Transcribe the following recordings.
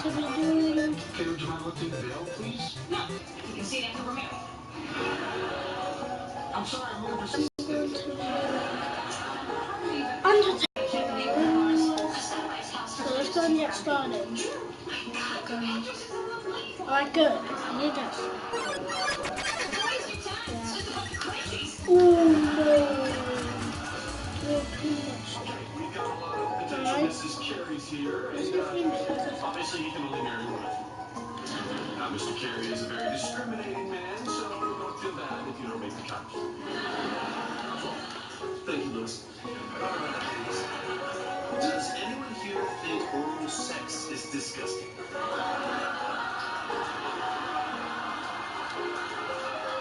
to be doing. Okay, would you mind lifting the veil, please? No, you can see it after Romero. I'm sorry, I'm looking for some. Undertale. So let's go and get started. Alright, good. You guys. Yeah. Ooh, no. Mrs. Carey's here, and obviously he can only marry one of you. Now, Mr. Carey is a very discriminating man, so don't feel bad if you don't make the cut. Thank you, Louis. Does anyone here think oral sex is disgusting?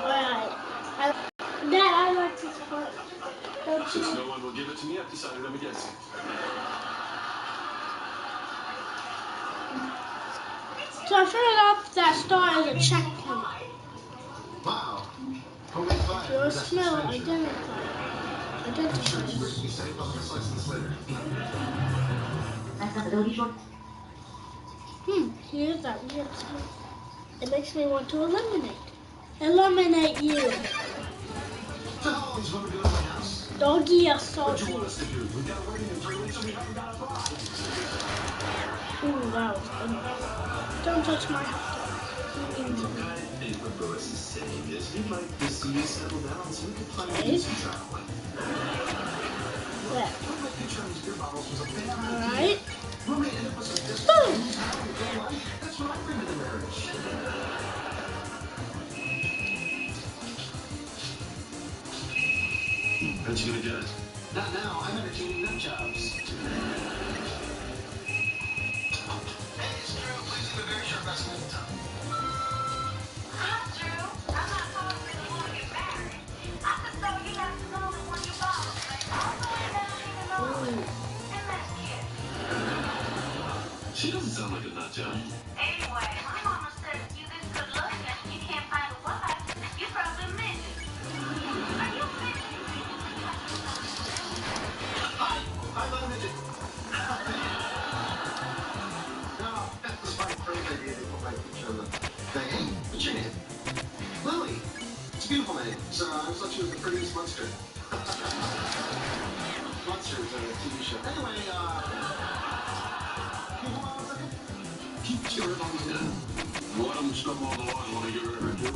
Alright. Dad, I like this part. Since no one will give it to me, I've decided I'm against it. So I figured out that star is a checkpoint. Wow. Your smell identifies. Here's that weird smell. It makes me want to eliminate you. Doggy assault you. Ooh, that was good. Don't touch my house. I think what Lois is saying is he'd like to see you settle down so we can find some traveling. There. Alright. Boom! That's what I bring to the marriage. How'd you gonna get it? Not now. I'm entertaining nut jobs. Hey, it's Drew. Please leave a very short message at the top. Hi, Drew. I'm not calling because you want to get married. I just thought you got to know that when you follow me, all the way down to the lower. And let's kiss. She doesn't sound like a nut job. Anyway, my mama said if you this good looking and you can't find a wife, you probably miss it. Are you finished? I love midget. No, that's my great idea to put my picture on the thing. Hey, what's your name? Lily. It's a beautiful name. So I always thought she was the prettiest monster. Monsters, a TV show. Anyway, can you hold on a second? Keep your head on the head. One of them stumble on the line. Want to get rid of her too?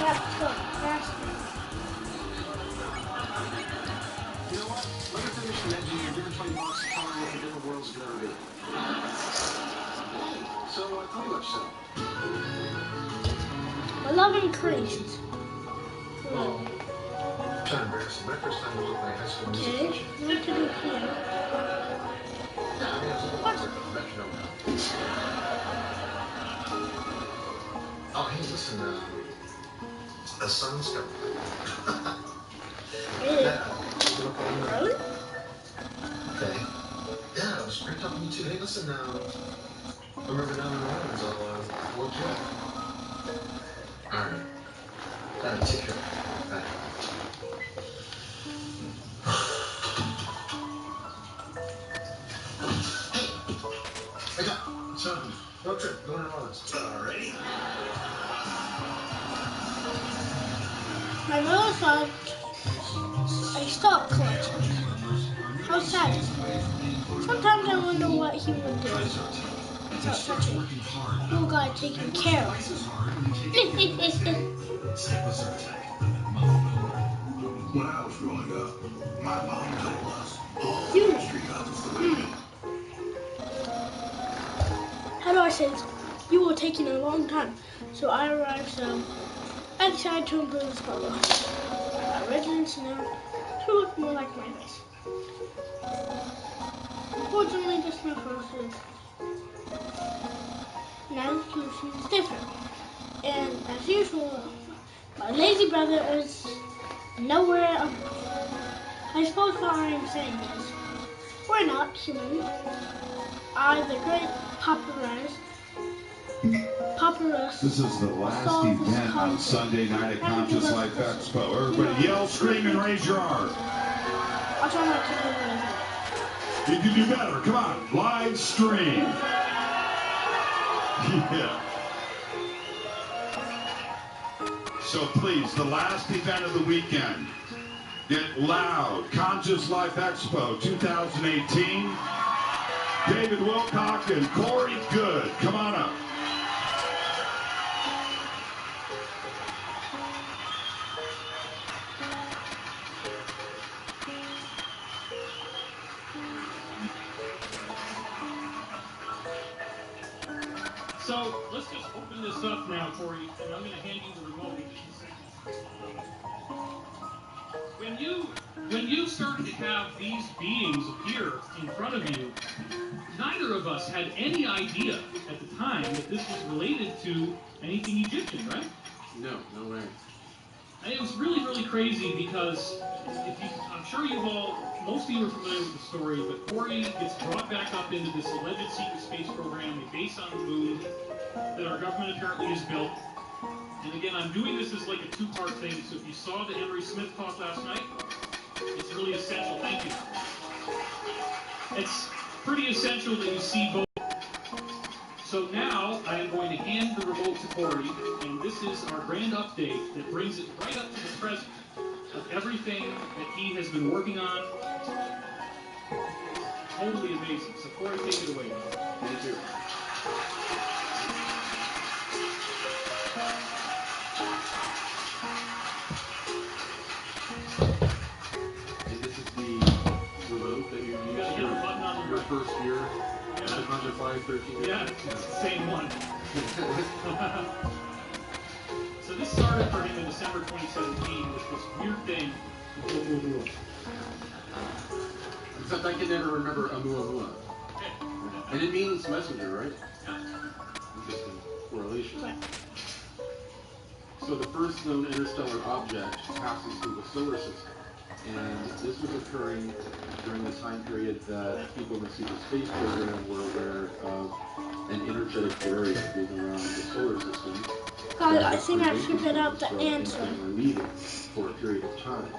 That's good. That's good. You know what? Let her finish imagining your different 20 bucks and tell her what the different world's gonna be. Hey, so tell me what you said. My love increased. Well, kind of embarrassing. My first time was with my high school music Okay, teacher. what to do here? Yeah, I mean, it's a little like a metronome now. Oh, hey, listen, the sun's coming. Really? Yeah. Really? Okay. Yeah, it was great talking to you too. Hey, listen, remember down in New Orleans, I'll look you up. Alright. Take care. Bye. Hey, Doc. So, road trip, going to New Orleans. Alrighty. My mother thought I stopped collecting. How sad is it? Sometimes I wonder what he would do without such a cool guy taking care of him. When I was growing up, my mom told us all You. street houses. How do I say this? You were taking a long time, so I arrived so I decided to improve this photo. I got residents now to look more like my face. Unfortunately, this is my first is now the solution is different. And as usual, my lazy brother is nowhere. I suppose what I am saying is, we're not human. I, the great papyrus. This is the last event on Sunday night at Conscious Life Expo. Everybody yell, scream, and raise your arm. I'll try not to do that. You can do better. Come on, live stream. So please, the last event of the weekend, get loud. Conscious Life Expo 2018. David Wilcock and Corey Good. Come on up. So let's just open this up now, Corey, and I'm going to hand you the remote in just a second. When you started to have these beings appear in front of you, neither of us had any idea at the time that this was related to anything Egyptian, right? No way. And it was really, really crazy because I'm sure most of you are familiar with the story, but Corey gets brought back up into this alleged secret space program, a base on the moon that our government apparently has built. And again, I'm doing this as like a two-part thing, so if you saw the Emery Smith talk last night, it's really essential. Thank you. It's pretty essential that you see both. So now I am going to hand the remote to Corey, and this is our grand update that brings it right up to the present of everything that he has been working on. Totally amazing. So Corey, take it away. Thank you. And this is the remote that you used your first year. Yeah. 513. Yeah, it's the same one. So this started for him in December 2017 with this weird thing. Except I can never remember Oumuamua. And it means messenger, right? Yeah. Interesting correlation. Right. So the first known interstellar object passes through the solar system. And this was occurring during the time period that people in the secret space program were aware of an energetic barrier being around the solar system. God, I think I figured out the answer. They were leaving for a period of time.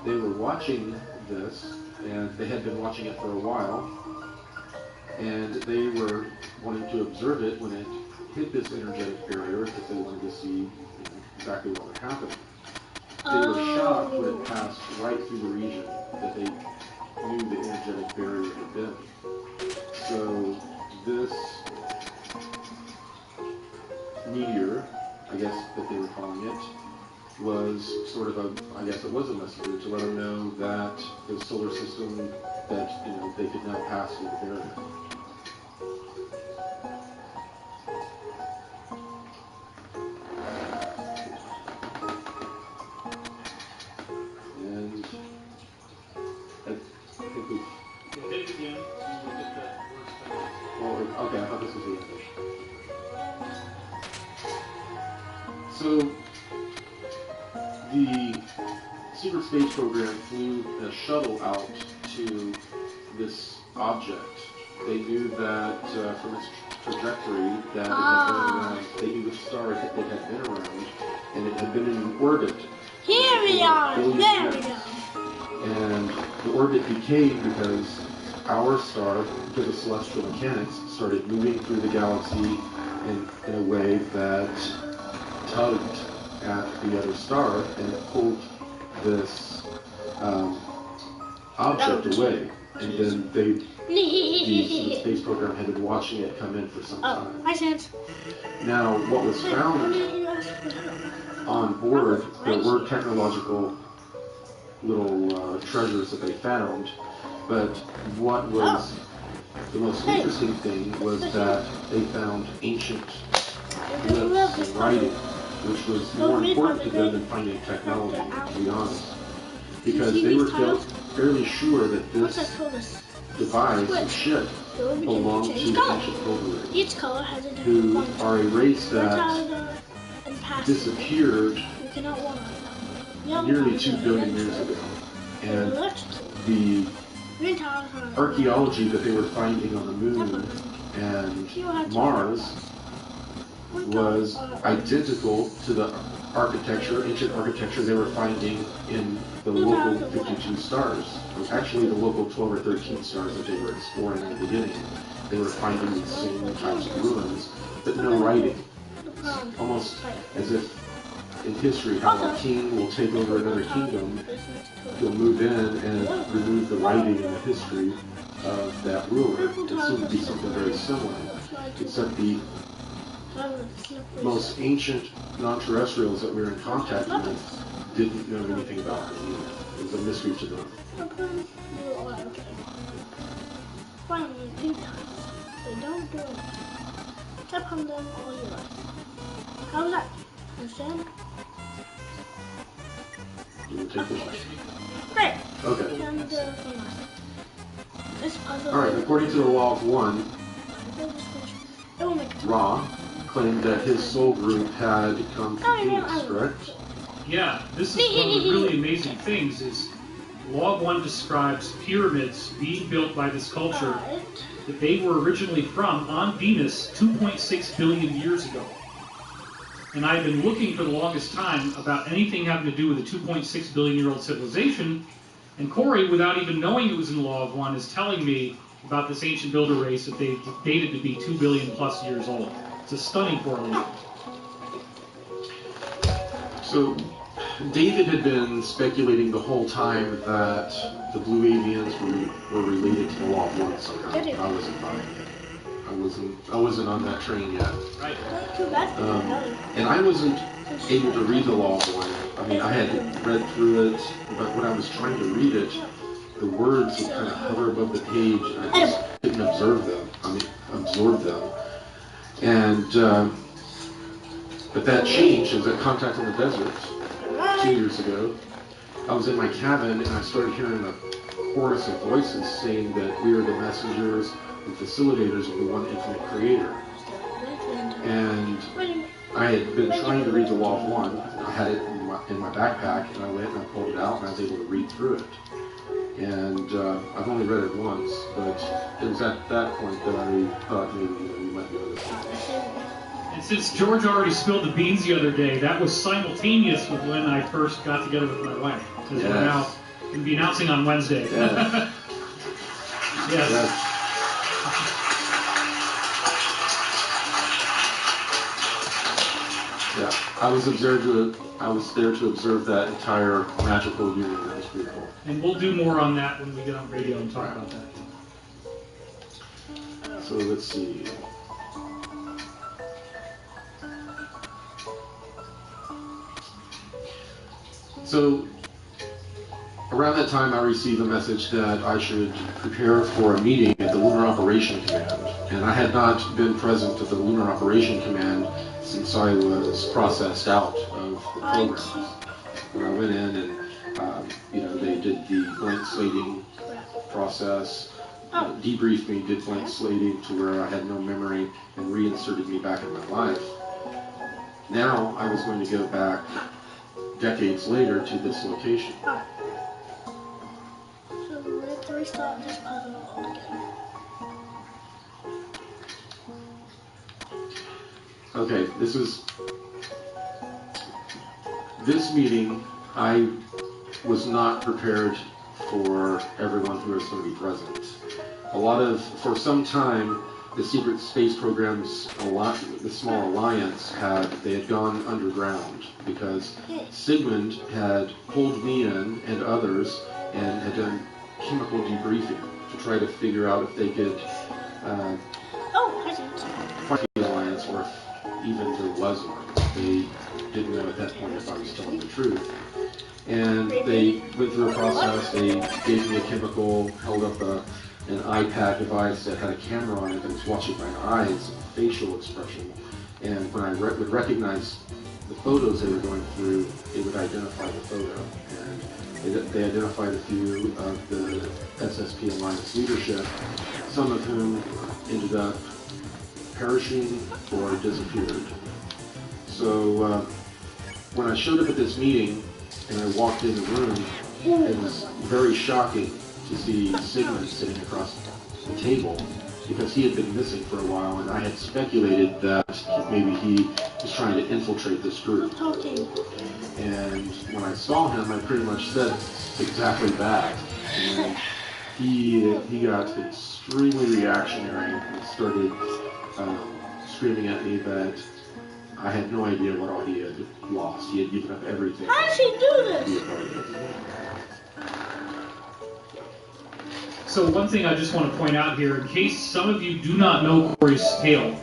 They were watching this, and they had been watching it for a while, and they were wanting to observe it when it hit this energetic barrier because they wanted to see exactly what would happen. They were shocked when it passed right through the region that they knew the energetic barrier had been. So this meteor, I guess that they were calling it, was sort of I guess it was a messenger to let them know that the solar system, that they could now pass through the barrier. And I think we've... Yeah, hit it again. We'll get that word. Oh, okay, I thought this was the end. So, the secret space program flew a shuttle out to this object. They knew that from its trajectory that it had been around, they knew the star it had been around, and it had been in an orbit. Here we are. There we go. And the orbit decayed because our star, because of celestial mechanics, started moving through the galaxy in a way that tugged at the other star, and it pulled this object away. And then the space program had been watching it come in for some time. Hi, Sans. Now, what was found on board, there were technological little treasures that they found, but what was the most interesting thing was that they found ancient glyphs and writing, which was more important to them than finding technology, to be honest, because they were fairly sure that this device and ship belonged to the ancient Hogwarts, Each color has a who different function. are a race that disappeared nearly 2 billion years ago. And the archaeology that they were finding on the moon and Mars was identical to the ancient architecture they were finding in the local 52 stars. It was actually the local 12 or 13 stars that they were exploring in the beginning. They were finding these same types of ruins, but no writing. It's almost as if in history how a king will take over another kingdom, he'll move in and remove the writing and the history of that ruler. It seemed to be something very similar, except the most ancient non-terrestrials that we were in contact with didn't know anything about them either. It was a mystery to them. Finally, 2 times. They don't do it. Step on them all your life. How was that? Understand? You will take this one. Great. Okay. And this puzzle. Alright, according to the law of one, It will make it. Ra claimed that his soul group had come from Venus, correct? Yeah, this is one of the really amazing things is Law of One describes pyramids being built by this culture that they were originally from on Venus 2.6 billion years ago. And I've been looking for the longest time about anything having to do with a 2.6 billion year old civilization. And Corey, without even knowing it was in the Law of One, is telling me about this ancient builder race that they dated to be 2 billion plus years old. It's a stunning correlation. So, David had been speculating the whole time that the Blue Avians were related to the Law of One somehow. I wasn't buying it. I wasn't on that train yet. Right. And I wasn't able to read the Law of One. I mean, I had read through it, but when I was trying to read it, the words would kind of hover above the page, and I just didn't absorb them. And but that changed. I was at Contact in the Desert 2 years ago. I was in my cabin and I started hearing a chorus of voices saying that we are the messengers and facilitators of the one infinite creator. And I had been trying to read the Law of One. I had it in my backpack, and I went and I pulled it out and I was able to read through it. And I've only read it once, but it was at that point that I thought maybe we might be able to. And since George already spilled the beans the other day, that was simultaneous with when I first got together with my wife. Because we're now going to be announcing on Wednesday. Yes. Yes. Yeah, I was there to observe that entire magical union. That was beautiful. And we'll do more on that when we get on radio and talk about that. So let's see. So around that time, I received a message that I should prepare for a meeting at the Lunar Operation Command. And I had not been present at the Lunar Operation Command since I was processed out of the programs. When I went in and, they did the blank slating process, debriefed me, did blank slating to where I had no memory, and reinserted me back in my life. Now I was going to go back decades later to this location. So we have to restart this puzzle all again. Okay, this meeting, I was not prepared for everyone who was going to be present. For some time, the secret space programs, the small alliance, they had gone underground because Sigmund had pulled me in and others and had done chemical debriefing to try to figure out if they could fight the alliance or if even there was one. They didn't know at that point if I was telling the truth. And they went through a process. They gave me a chemical, held up an iPad device that had a camera on it that was watching my eyes, facial expression. And when I would recognize the photos they were going through, it would identify the photo. And they identified a few of the SSP Alliance leadership, some of whom ended up perishing or disappeared. So when I showed up at this meeting and I walked in the room, it was very shocking to see Sigmund sitting across the table because he had been missing for a while, and I had speculated that maybe he was trying to infiltrate this group. And when I saw him, I pretty much said exactly that. And he got extremely reactionary and started screaming at me that I had no idea what all he had lost. He had given up everything. How does he do to be this? a part of it. So one thing I just want to point out here, in case some of you do not know Corey's tale,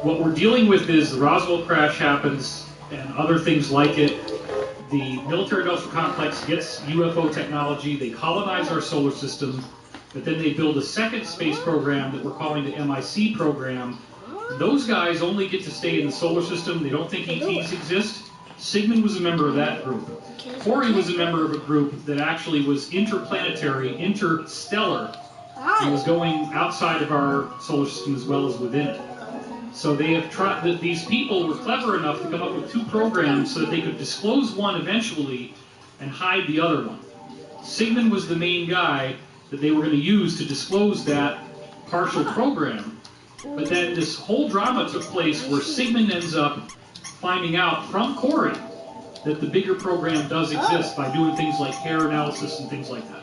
what we're dealing with is the Roswell crash happens and other things like it. The military-industrial complex gets UFO technology. They colonize our solar system, but then they build a second space program that we're calling the MIC program. Those guys only get to stay in the solar system. They don't think ETs exist. Sigmund was a member of that group. Corey was a member of a group that actually was interplanetary, interstellar. He was going outside of our solar system as well as within it. So they have tried. These people were clever enough to come up with two programs so that they could disclose one eventually and hide the other one. Sigmund was the main guy that they were going to use to disclose that partial program. But then this whole drama took place where Sigmund ends up finding out from Corey that the bigger program does exist by doing things like hair analysis and things like that.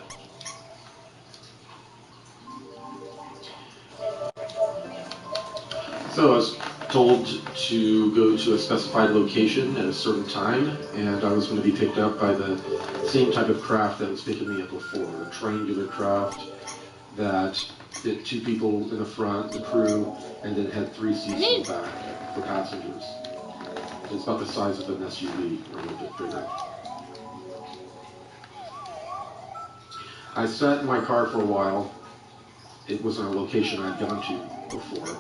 So I was told to go to a specified location at a certain time, and I was going to be picked up by the same type of craft that was picking me up before, a triangular craft that fit 2 people in the front, the crew, and then had 3 seats in the back for passengers. It's about the size of an SUV, or a little bit bigger. I sat in my car for a while. It wasn't a location I'd gone to before.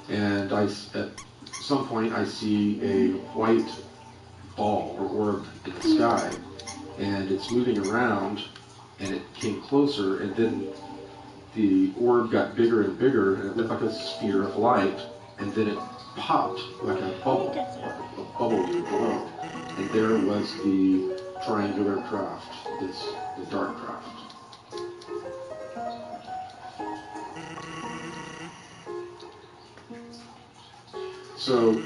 And at some point I see a white ball or orb in the sky, and it's moving around, and it came closer, and then the orb got bigger and bigger, and it looked like a sphere of light, and then it popped like a bubble below, and there was the triangular craft, the dark craft. So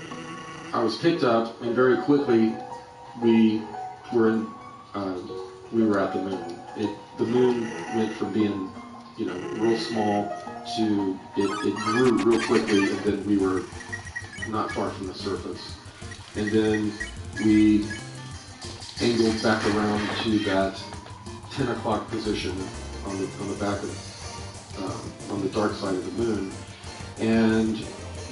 I was picked up, and very quickly we were at the moon. The moon went from being, real small to it grew real quickly, and then we were not far from the surface. And then we angled back around to that 10 o'clock position on the back of on the dark side of the moon, and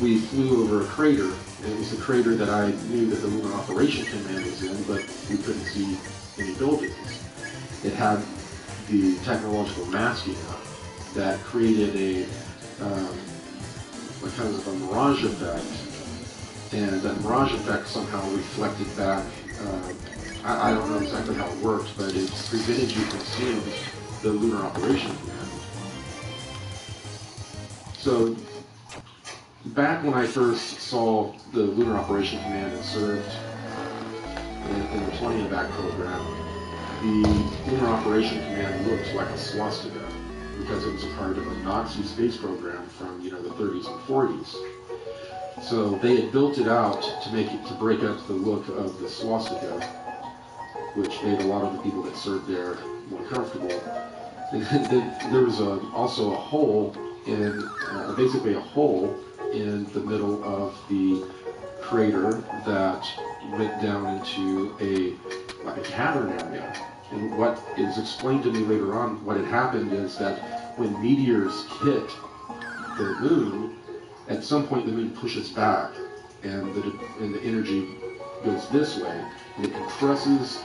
we flew over a crater, and it was the crater that I knew that the Lunar Operation Command was in, but we couldn't see any buildings. It had the technological masking up that created a kind of a mirage effect, and that mirage effect somehow reflected back. I don't know exactly how it worked, but it prevented you from seeing the Lunar Operation Command. So back when I first saw the Lunar Operation Command and served in the 20 back program, the Lunar Operation Command looked like a swastika because it was a part of a Nazi space program from the 30s and 40s. So they had built it out to break up the look of the swastika, which made a lot of the people that served there more comfortable. And then there was also a hole basically a hole in the middle of the crater that went down into like a cavern area. And what is explained to me later on, what had happened is that when meteors hit the moon, at some point the moon pushes back, and the energy goes this way, and it compresses,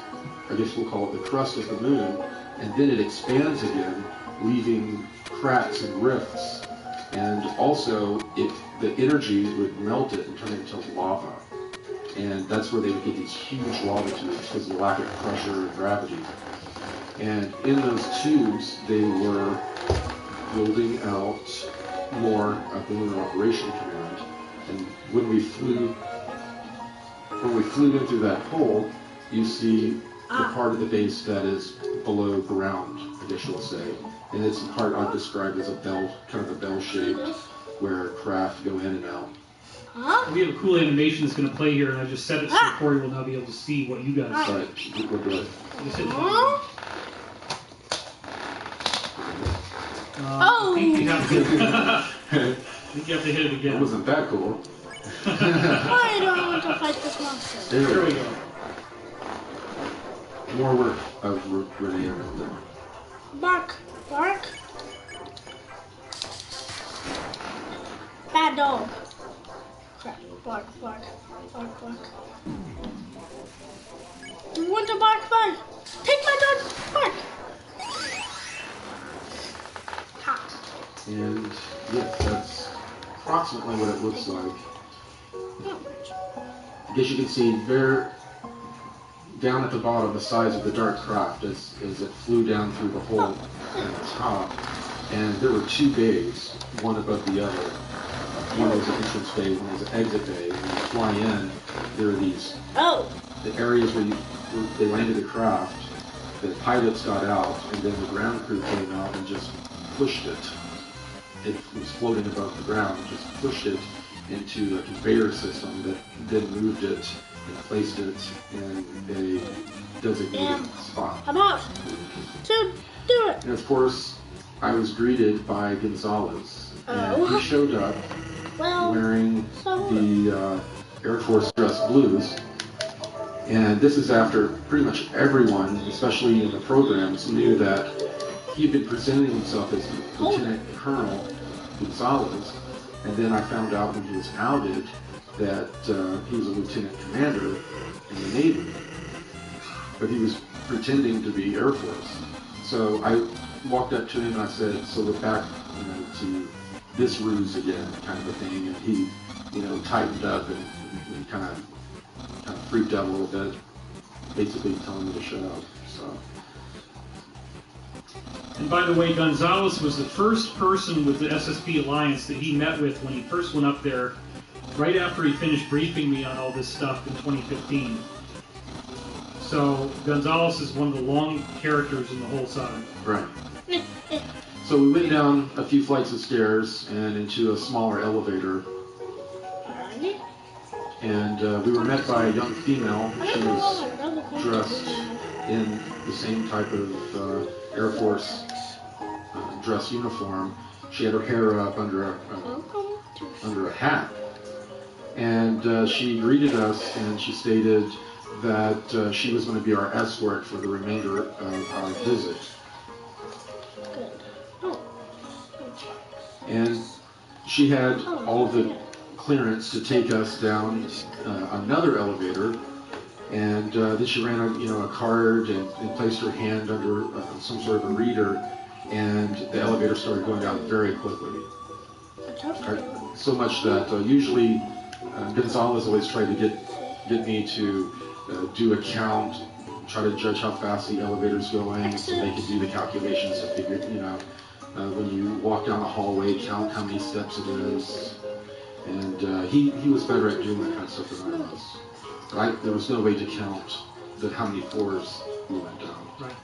I guess we'll call it the crust of the moon, and then it expands again, leaving cracks and rifts. And also, the energy would melt it and turn it into lava. And that's where they would get these huge lava tubes because of the lack of pressure and gravity. And in those tubes, they were building out more of the Lunar Operation Command. And when we flew into that hole, you see the part of the base that is below ground, I guess you'll say. And it's the part I've described as a bell, kind of a bell shape, where craft go in and out. We have a cool animation that's going to play here, and I just set it so Corey will now be able to see what you guys see. Right, we're good. Just hit I think you have to hit it. I think you have to hit it again. It wasn't that cool. Why do I want to fight this monster? There we go. More work of Renee right there. Bark, bark. Bad dog. Crap, bark, bark, bark, bark. You want to bark, bark? Take my dog, bark. Ha. And yes, that's approximately what it looks like. I guess you can see there, down at the bottom, the size of the dark craft as it flew down through the hole at the top. And there were two bays, one above the other. One was an entrance bay, one was an exit bay. When you fly in, there are these the areas where they landed the craft. The pilots got out, and then the ground crew came out and just pushed it. It was floating above the ground, just pushed it into a conveyor system that then moved it and placed it in a designated spot. I'm out to do it. And of course, I was greeted by Gonzalez, and he showed up wearing the Air Force dress blues. And this is after pretty much everyone, especially in the programs, knew that he had been presenting himself as Lieutenant Colonel Gonzalez. And then I found out when he was outed that he was a lieutenant commander in the Navy. But he was pretending to be Air Force. So I walked up to him and I said, so we're back to this ruse again, kind of a thing. And he, tightened up and kind of freaked out a little bit, basically telling me to shut up. So. And by the way, Gonzalez was the first person with the SSP Alliance that he met with when he first went up there, right after he finished briefing me on all this stuff in 2015. So Gonzalez is one of the long characters in the whole saga. Right. So we went down a few flights of stairs and into a smaller elevator. And we were met by a young female. She was dressed in the same type of Air Force dress uniform. She had her hair up under a hat. And she greeted us and she stated that she was going to be our escort for the remainder of our visit. And she had all of the clearance to take us down another elevator, and then she ran a card and placed her hand under some sort of a reader, and the elevator started going down very quickly. So much that usually Gonzalez always tried to get me to do a count, try to judge how fast the elevator's going, so they could do the calculations to figure, when you walk down the hallway, count how many steps it is. And he was better at doing that kind of stuff than I was. But there was no way to count how many floors we went down. Right.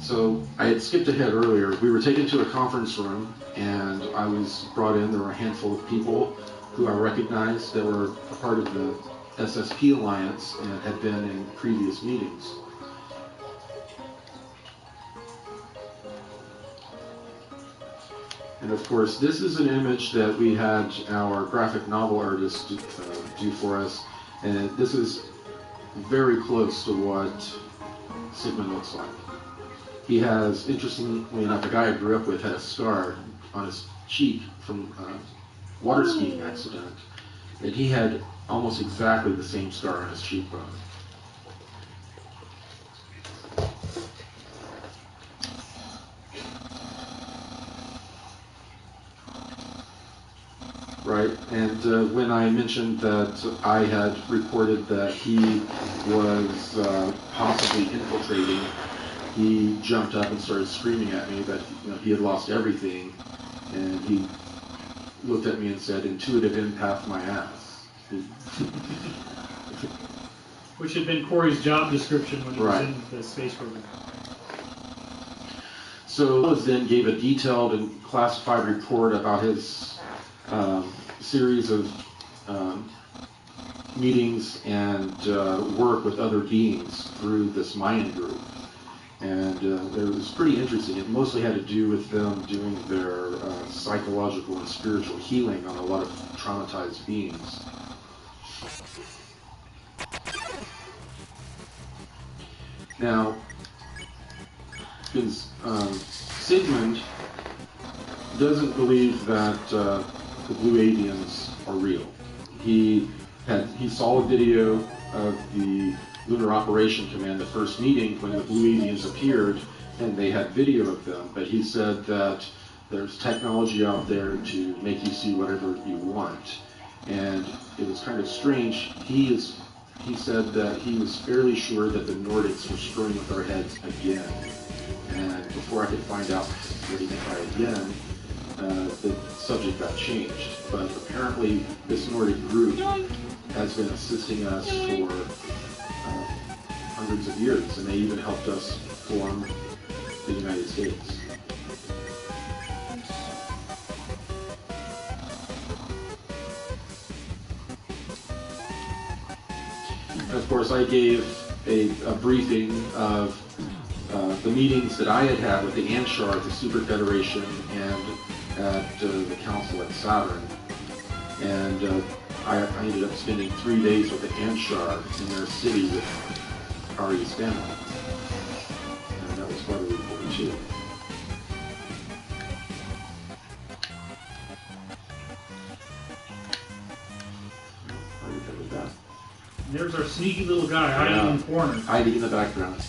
So I had skipped ahead earlier. We were taken to a conference room, and I was brought in. There were a handful of people who I recognized that were a part of the SSP Alliance and had been in previous meetings. And of course, this is an image that we had our graphic novel artist do for us, and this is very close to what Sigmund looks like. He has, interestingly enough, the guy I grew up with had a scar on his cheek from a water skiing accident, and he had almost exactly the same scar on his cheekbone. Right, and when I mentioned that I had reported that he was possibly infiltrating, he jumped up and started screaming at me that he had lost everything, and he looked at me and said, "Intuitive empath my ass." Which had been Corey's job description when he was in the space program. So Lois then gave a detailed and classified report about his series of meetings and work with other beings through this Mayan group. And it was pretty interesting. It mostly had to do with them doing their psychological and spiritual healing on a lot of traumatized beings. Now, because Sigmund doesn't believe that the Blue Aliens are real. He saw a video of the Lunar Operation Command, the first meeting, when the Blue Aliens appeared, and they had video of them. But he said that there's technology out there to make you see whatever you want. And it was kind of strange. He said that he was fairly sure that the Nordics were screwing with our heads again. And before I could find out what he meant by again, the subject got changed. But apparently this Nordic group has been assisting us for hundreds of years, and they even helped us form the United States. And of course, I gave a briefing of the meetings that I had had with the Anshar at the Super Federation and at the Council at Saturn. And I ended up spending 3 days with the Anshar in their city with Ari's family. And that was quite a report too. There's our sneaky little guy hiding in the corner. Hiding in the background.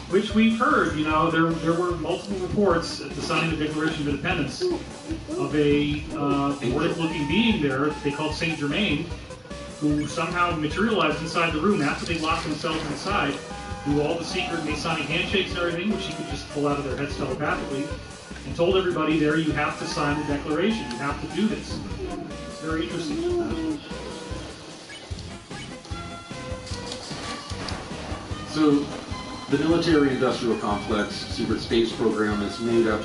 Which we've heard, you know, there were multiple reports at the signing of the Declaration of Independence of a Nordic-looking being there they called Saint Germain, who somehow materialized inside the room after they locked themselves inside, knew all the secret Masonic handshakes and everything, which he could just pull out of their heads telepathically, and told everybody there, you have to sign the Declaration, you have to do this. It's very interesting. So, the military-industrial complex secret space program is made up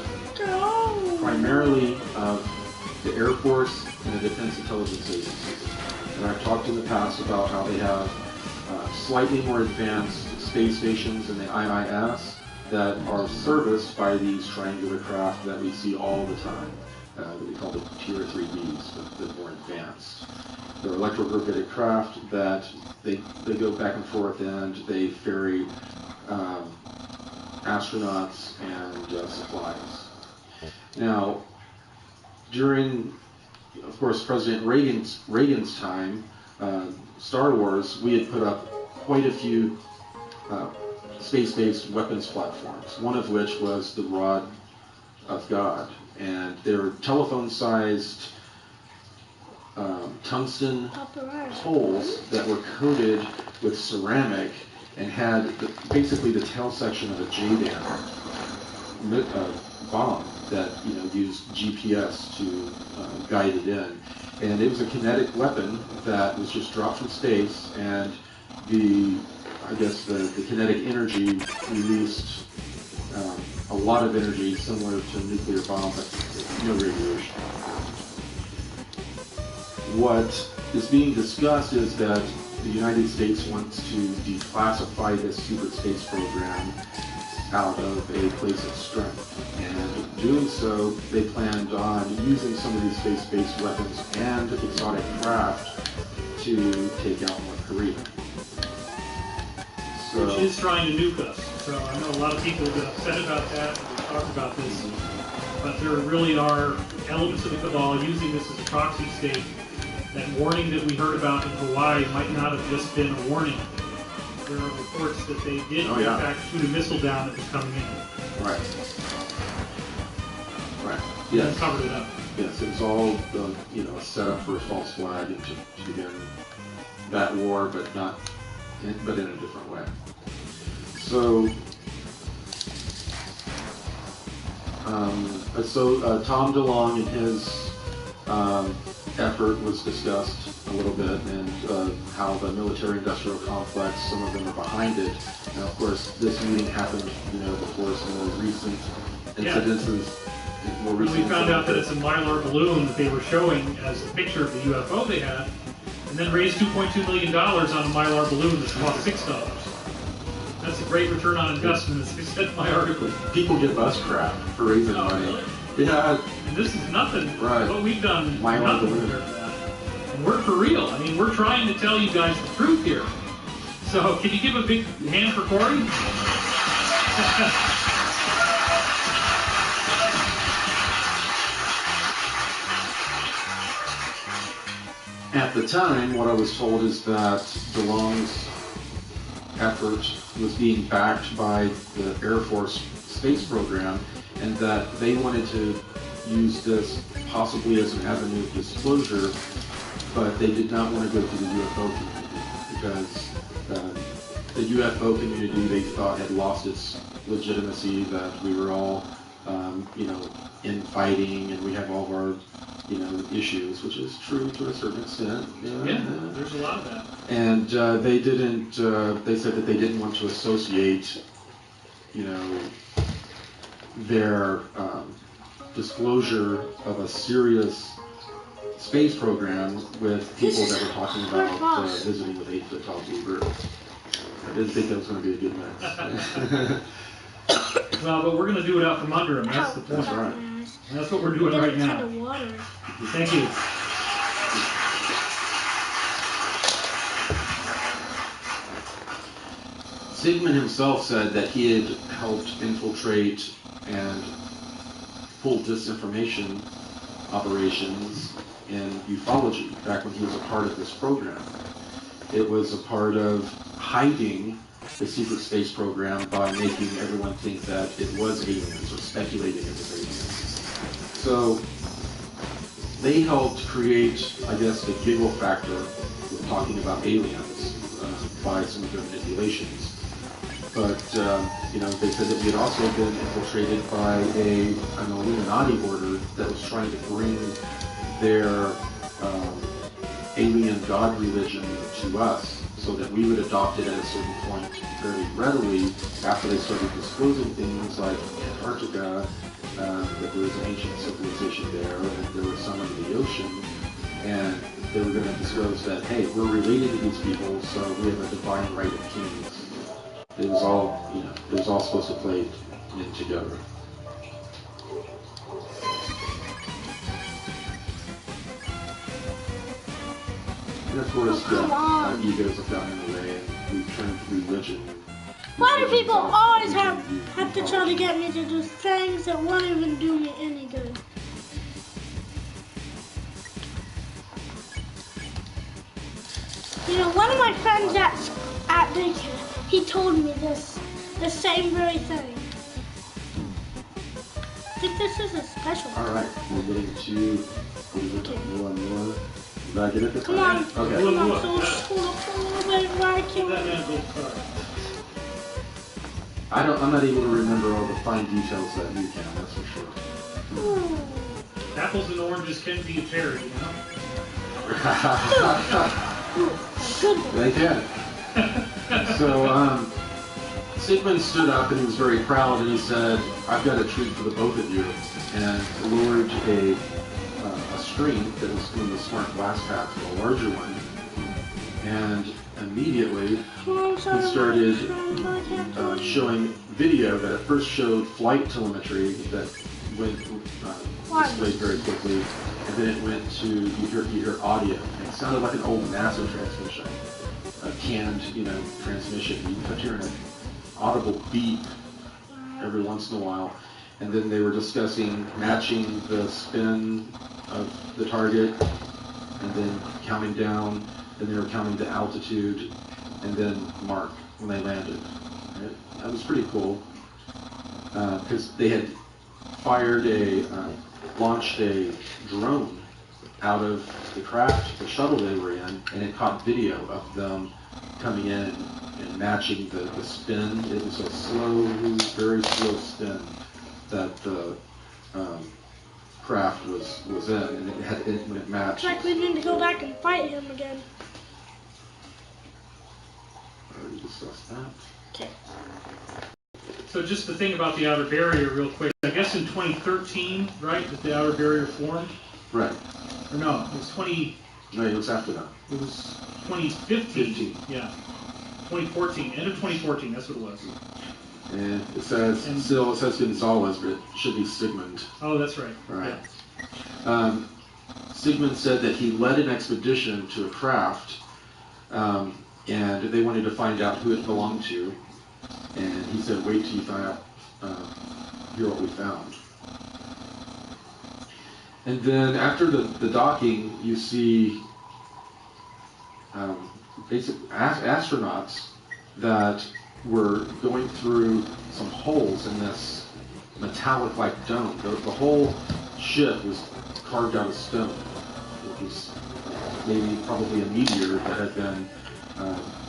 primarily of the Air Force and the Defense Intelligence Agency. And I've talked in the past about how they have slightly more advanced space stations in the IIS that are serviced by these triangular craft that we see all the time. That we call the Tier 3Bs, but they're more advanced. They're electrogravitic craft that they go back and forth and they ferry astronauts and supplies. Now, during, of course, President Reagan's time, Star Wars, we had put up quite a few space-based weapons platforms, one of which was the Rod of God. And they were telephone-sized tungsten holes that were coated with ceramic and had basically the tail section of a JDAM bomb that used GPS to guide it in. And it was a kinetic weapon that was just dropped from space, and the kinetic energy released a lot of energy similar to a nuclear bomb, but no radiation. What is being discussed is that the United States wants to declassify this secret space program out of a place of strength. And doing so, they planned on using some of these space-based weapons and exotic craft to take out North Korea. So, which is trying to nuke us. So I know a lot of people have been upset about that, and we've talked about this, but there really are elements of the cabal using this as a proxy state. That warning that we heard about in Hawaii might not have just been a warning. There are reports that they did, in fact, shoot a missile down that was coming in. Right. Right. Yes. And covered it up. Yes, it was all a setup for a false flag and to begin that war, but in a different way. So, Tom DeLonge and his effort was discussed a little bit, and how the military-industrial complex, some of them are behind it. And of course, this meeting happened, before some more recent incidences. More recent we found out that it's a Mylar balloon that they were showing as a picture of the UFO they had, and then raised $2.2 million on a Mylar balloon that cost $6. That's a great return on investment, as I said in my article. People get bus crap for raising money. Really? Yeah. And this is nothing. Right. What we've done, Mile on the nothing moon. compared to that. And we're for real. I mean, we're trying to tell you guys the truth here. So, can you give a big hand for Corey? At the time, what I was told is that DeLong's effort was being backed by the Air Force space program, and that they wanted to use this possibly as an avenue of disclosure, but they did not want to go to the UFO community because the UFO community, they thought, had lost its legitimacy, that we were all, infighting, and we have all of our, issues, which is true to a certain extent. Yeah, there's a lot of that. And they didn't, they said that they didn't want to associate, their disclosure of a serious space program with people that were talking about visiting with 8-foot tall blue birds. I didn't think that was going to be a good mix. Well, but we're going to do it out from under them. That's the point. That's right. That's what we're doing right now. Thank you. Sigmund himself said that he had helped infiltrate and pull disinformation operations in ufology back when he was a part of this program. It was a part of hiding the secret space program by making everyone think that it was aliens, or speculating it was aliens. So they helped create, I guess, the giggle factor with talking about aliens by some of their manipulations. But, they said that we had also been infiltrated by an Illuminati order that was trying to bring their alien god religion to us, so that we would adopt it at a certain point very readily after they started disclosing things like Antarctica, that there was an ancient civilization there, and there was some in the ocean, and they were going to disclose that, hey, we're related to these people, so we have a divine right of kings. It was all, it was all supposed to play in together. And of course, our egos have gotten in the way, and we've turned religion. Why do people always have to try to get me to do things that won't even do me any good? One of my friends at daycare, he told me the same very thing. I think this is a special. All right, we're getting to, what is it, more. Did I get it this Come time? on. Okay. Come on, so hold up a little bit where I can. I'm not able to remember all the fine details that you can, that's for sure. Apples and oranges can be a pair, They can. So, Sigmund stood up and he was very proud, and he said, I've got a treat for the both of you, and lowered a screen that was in the smart glass pack, a larger one, and immediately he started showing video that at first showed flight telemetry that went displayed very quickly, and then it went to you hear audio, and it sounded like an old NASA transmission, a canned transmission. You could hear an audible beep every once in a while, and then they were discussing matching the spin of the target, and then counting down. Then they were counting the altitude, and then mark when they landed. Right? That was pretty cool, because they had launched a drone out of the craft, the shuttle they were in, and it caught video of them coming in and matching the spin. It was a slow, very slow spin that the craft was in, and it matched. Looks like we need to go back and fight him again. Already discussed that. Okay. So just the thing about the outer barrier real quick. I guess in 2013, right, that the outer barrier formed? Right. Or no, it was 20... No, it was after that. It was 2015. 15. Yeah. 2014, end of 2014, that's what it was. And it says, still it says Gonzalez, but it should be Sigmund. Oh, that's right. Right. Yeah. Sigmund said that he led an expedition to a craft, and they wanted to find out who it belonged to. And he said, wait till you find out, hear what we found. And then after the docking, you see astronauts that were going through some holes in this metallic-like dome. The whole ship was carved out of stone. It was probably a meteor that had been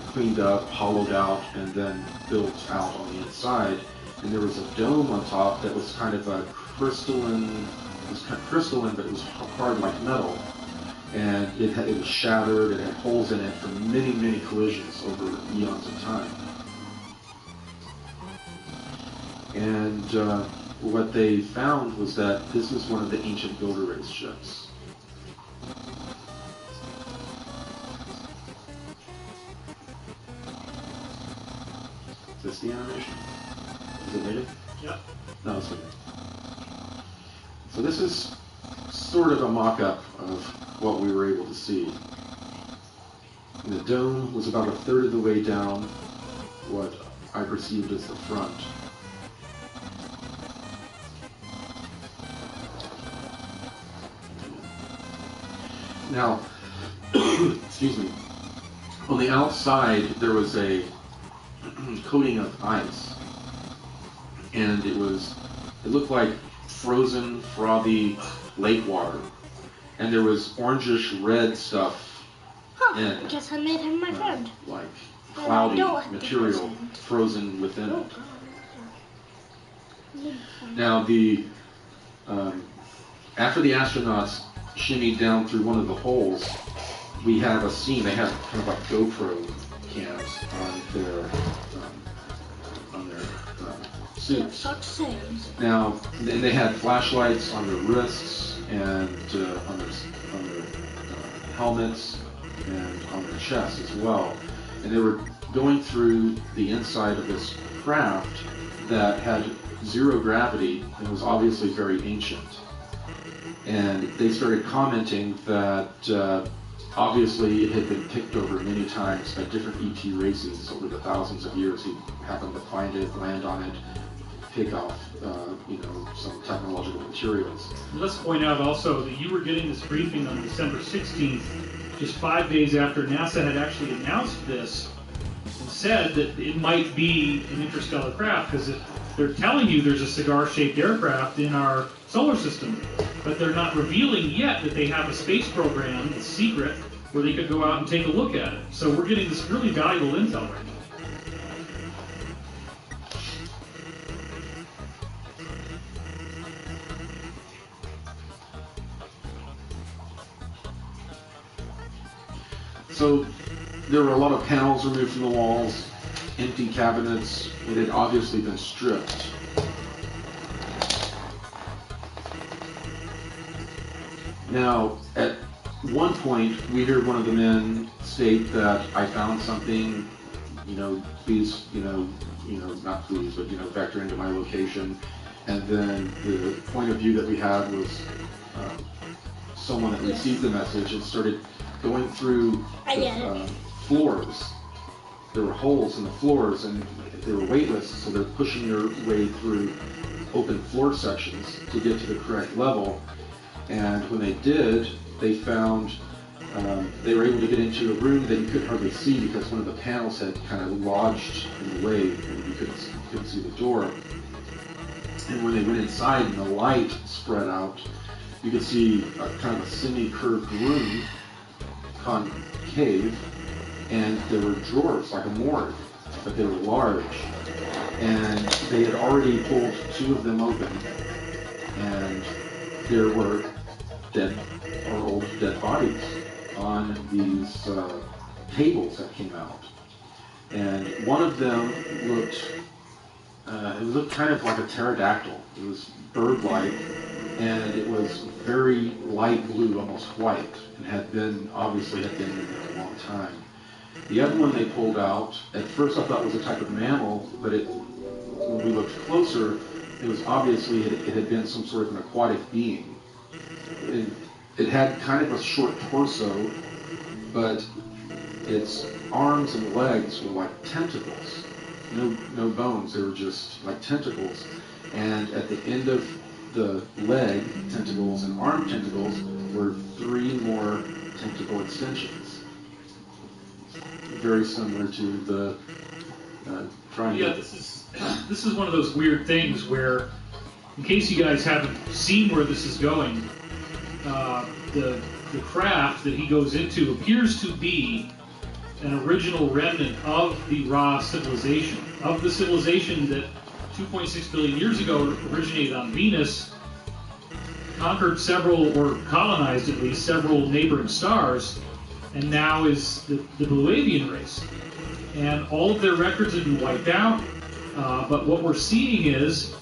cleaned up, hollowed out, and then built out on the inside. And there was a dome on top that was kind of a crystalline. It was kind of crystalline, but it was hard like metal. And it was shattered. It had holes in it from many, many collisions over eons of time. And what they found was that this was one of the ancient Builder Race ships. Is this the animation? Is it native? Yep. No, it's native. So this is sort of a mock-up of what we were able to see. And the dome was about a third of the way down what I perceived as the front. Now, excuse me, on the outside there was a coating of ice, and it looked like frozen, frothy lake water, and there was orangish red stuff in I it, guess I made him my friend. like Well, I cloudy don't have to material present. frozen within Oh, it. God. Now after the astronauts shimmied down through one of the holes, we have a scene. They have kind of like GoPro cams on their suits. Such things. Now, they had flashlights on their wrists and on their helmets and on their chests as well. And they were going through the inside of this craft that had zero gravity and was obviously very ancient. And they started commenting that obviously it had been picked over many times by different ET races over the thousands of years. He happened to find it, land on it, pick off some technological materials. Let's point out also that you were getting this briefing on December 16th, just 5 days after NASA had actually announced this and said that it might be an interstellar craft, because they're telling you there's a cigar-shaped aircraft in our solar system, but they're not revealing yet that they have a space program, it's secret, where they could go out and take a look at it. So we're getting this really valuable intel right now. So there were a lot of panels removed from the walls, empty cabinets. It had obviously been stripped. Now, at one point, we heard one of the men state that I found something, please, not please, but, vector into my location. And then the point of view that we had was someone that received the message and started going through the floors. There were holes in the floors and they were weightless, so they're pushing their way through open floor sections to get to the correct level. And when they did, they found they were able to get into a room that you couldn't hardly see because one of the panels had kind of lodged in the way and you couldn't see the door. And when they went inside and the light spread out, you could see a kind of a semi-curved room, concave, and there were drawers like a morgue, but they were large. And they had already pulled 2 of them open, and there were old dead bodies on these tables that came out. And one of them looked kind of like a pterodactyl. It was bird-like, and it was very light blue, almost white, and obviously had been in there a long time. The other one they pulled out, at first I thought was a type of mammal, but when we looked closer, it was obviously it had been some sort of an aquatic being. It had kind of a short torso, but its arms and legs were like tentacles. No bones, they were just like tentacles. And at the end of the leg tentacles and arm tentacles were 3 more tentacle extensions. Very similar to the triangle. Yeah, this is one of those weird things where, in case you guys haven't seen where this is going, the craft that he goes into appears to be an original remnant of the Ra civilization, of the civilization that 2.6 billion years ago originated on Venus, conquered several, or colonized at least, several neighboring stars, and now is the Blue Avian race. And all of their records have been wiped out, but what we're seeing is,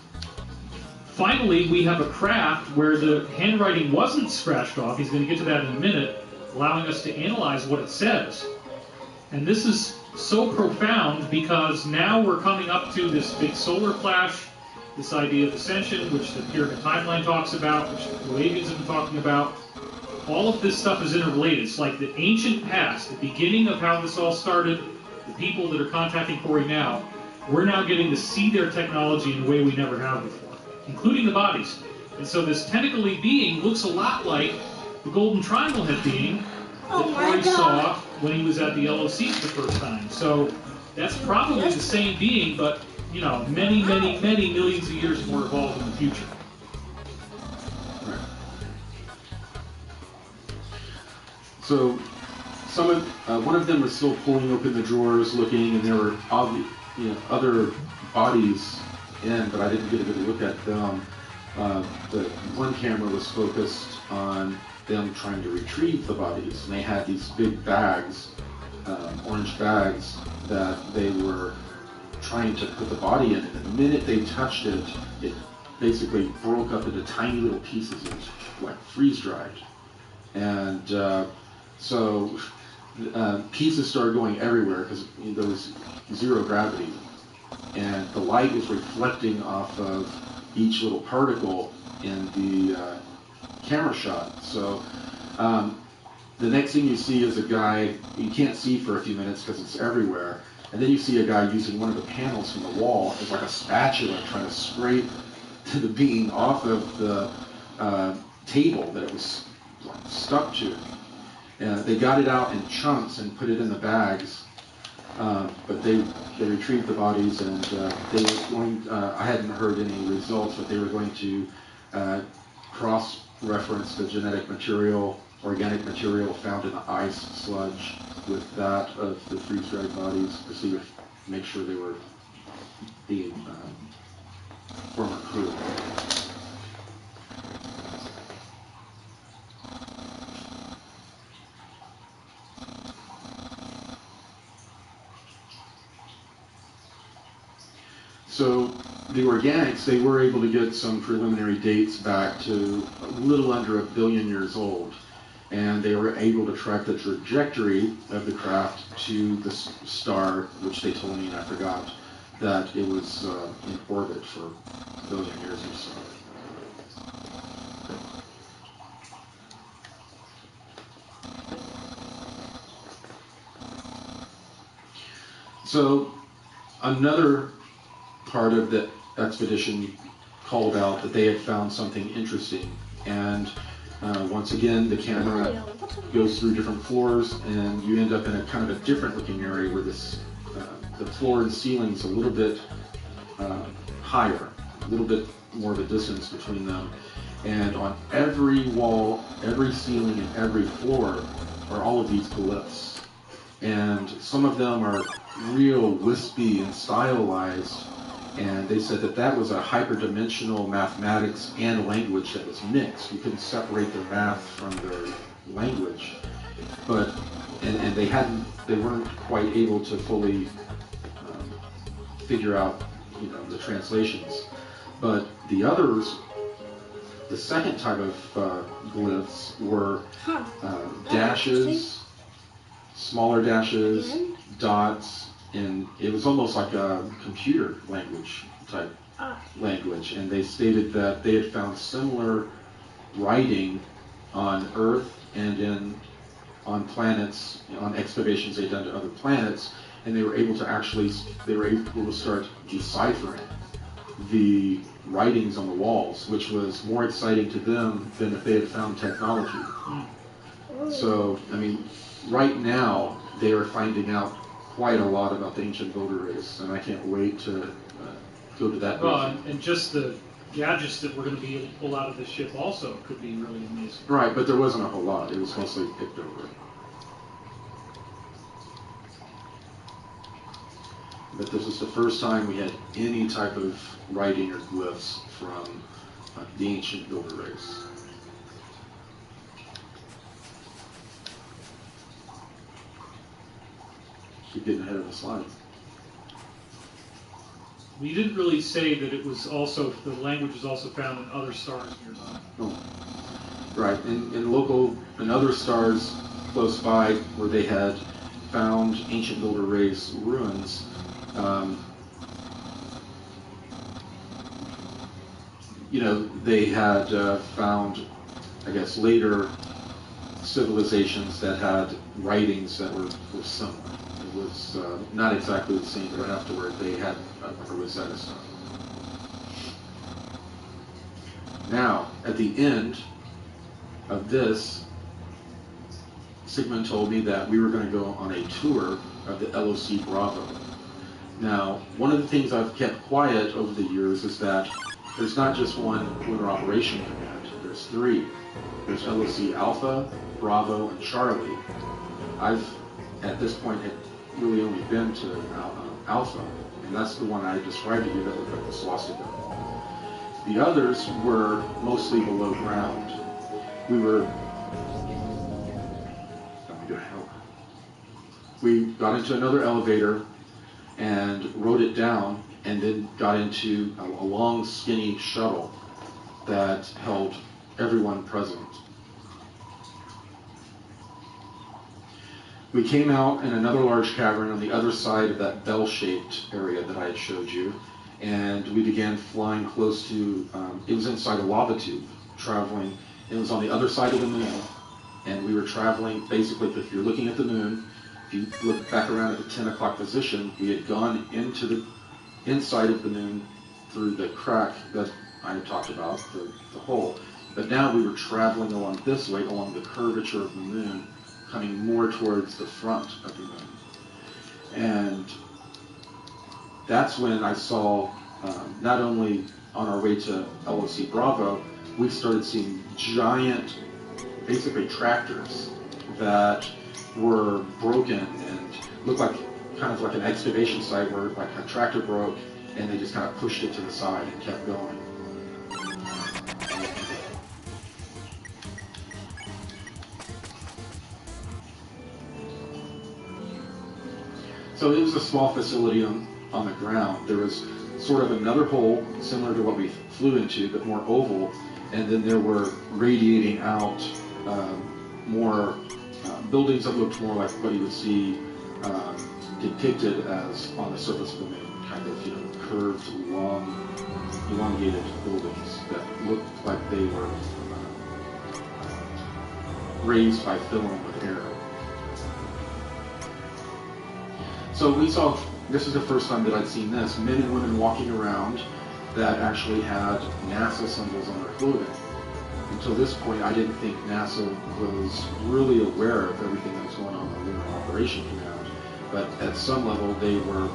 finally, we have a craft where the handwriting wasn't scratched off. He's going to get to that in a minute, allowing us to analyze what it says. And this is so profound because now we're coming up to this big solar clash, this idea of ascension, which the Pyramid Timeline talks about, which the Blue Avians have been talking about. All of this stuff is interrelated. It's like the ancient past, the beginning of how this all started, the people that are contacting Corey now, we're now getting to see their technology in a way we never have before, including the bodies. And so this tentacly being looks a lot like the Golden Triangle Head being that Corey saw when he was at the LOC for the first time. So that's probably the same being, but you know, many, many, many millions of years more evolved in the future. Right. So one of them was still pulling open the drawers, looking, and there were other bodies in, but I didn't get a good look at them. The one camera was focused on them trying to retrieve the bodies, and they had these big bags, orange bags, that they were trying to put the body in. And the minute they touched it, it basically broke up into tiny little pieces and like freeze-dried. And so pieces started going everywhere because there was zero gravity, and the light was reflecting off of each little particle in the camera shot. So the next thing you see is a guy, you can't see for a few minutes because it's everywhere, and then you see a guy using one of the panels from the wall as like a spatula trying to scrape the being off of the table that it was stuck to. They got it out in chunks and put it in the bags, but they retrieved the bodies, and they were going, I hadn't heard any results, but they were going to cross-reference the genetic material, organic material found in the ice sludge with that of the freeze-dried bodies to see if, make sure they were the former crew. So the organics, they were able to get some preliminary dates back to a little under 1 billion years old. And they were able to track the trajectory of the craft to the star, which they told me, and I forgot, that it was in orbit for 1 billion years or so. So another part of the expedition called out that they had found something interesting, and once again the camera goes through different floors, and you end up in a kind of a different looking area where this the floor and ceiling is a little bit higher, a little bit more of a distance between them, and on every wall, every ceiling, and every floor are all of these glyphs, and some of them are real wispy and stylized. And they said that that was a hyperdimensional mathematics and language that was mixed. You couldn't separate their math from their language, but and they weren't quite able to fully figure out, you know, the translations. But the others, the second type of glyphs were dashes, smaller dashes, dots, and it was almost like a computer language type language. And they stated that they had found similar writing on Earth and on planets, on excavations they'd done to other planets, and they were able to start deciphering the writings on the walls, which was more exciting to them than if they had found technology. So, I mean, right now they are finding out quite a lot about the ancient builder race, and I can't wait to go to that. Well, and just the gadgets that we're going to be able to pull out of this ship also could be really amazing. Right, but there wasn't a whole lot. It was mostly picked over. But this is the first time we had any type of writing or glyphs from the ancient builder race. Keep getting ahead of the slide. We didn't really say that it was also, the language is also found in other stars nearby. Oh. Right, in other stars close by where they had found ancient builder race ruins, they had found, I guess, later civilizations that had writings that were similar. It was not exactly the same, but afterward they had a Rosetta Stone. Now, at the end of this, Sigmund told me that we were going to go on a tour of the LOC Bravo. Now, one of the things I've kept quiet over the years is that there's not just one Lunar Operation Command, there's three. There's LOC Alpha, Bravo, and Charlie. I've, at this point, had really only been to Alpha, and that's the one I described to you that looked like the swastika. The others were mostly below ground. We got into another elevator and rode it down, and then got into a long, skinny shuttle that held everyone present. We came out in another large cavern on the other side of that bell-shaped area that I had showed you, and we began flying close to, it was inside a lava tube, traveling. It was on the other side of the moon, and we were traveling, basically, if you're looking at the moon, if you look back around at the 10 o'clock position, we had gone into the inside of the moon through the crack that I had talked about, the hole. But now we were traveling along this way, along the curvature of the moon, coming more towards the front of the moon. And that's when I saw, not only on our way to LOC Bravo, we started seeing giant, basically tractors that were broken and looked like kind of like an excavation site where like a tractor broke and they just kind of pushed it to the side and kept going. So it was a small facility on the ground. There was sort of another hole similar to what we flew into, but more oval, and then there were radiating out more buildings that looked more like what you would see depicted as on the surface of the moon, kind of, curved, long, elongated buildings that looked like they were raised by filling with air. So we saw, this is the first time that I'd seen this, men and women walking around that actually had NASA symbols on their clothing. Until this point, I didn't think NASA was really aware of everything that was going on in the Lunar Operation Command, but at some level they were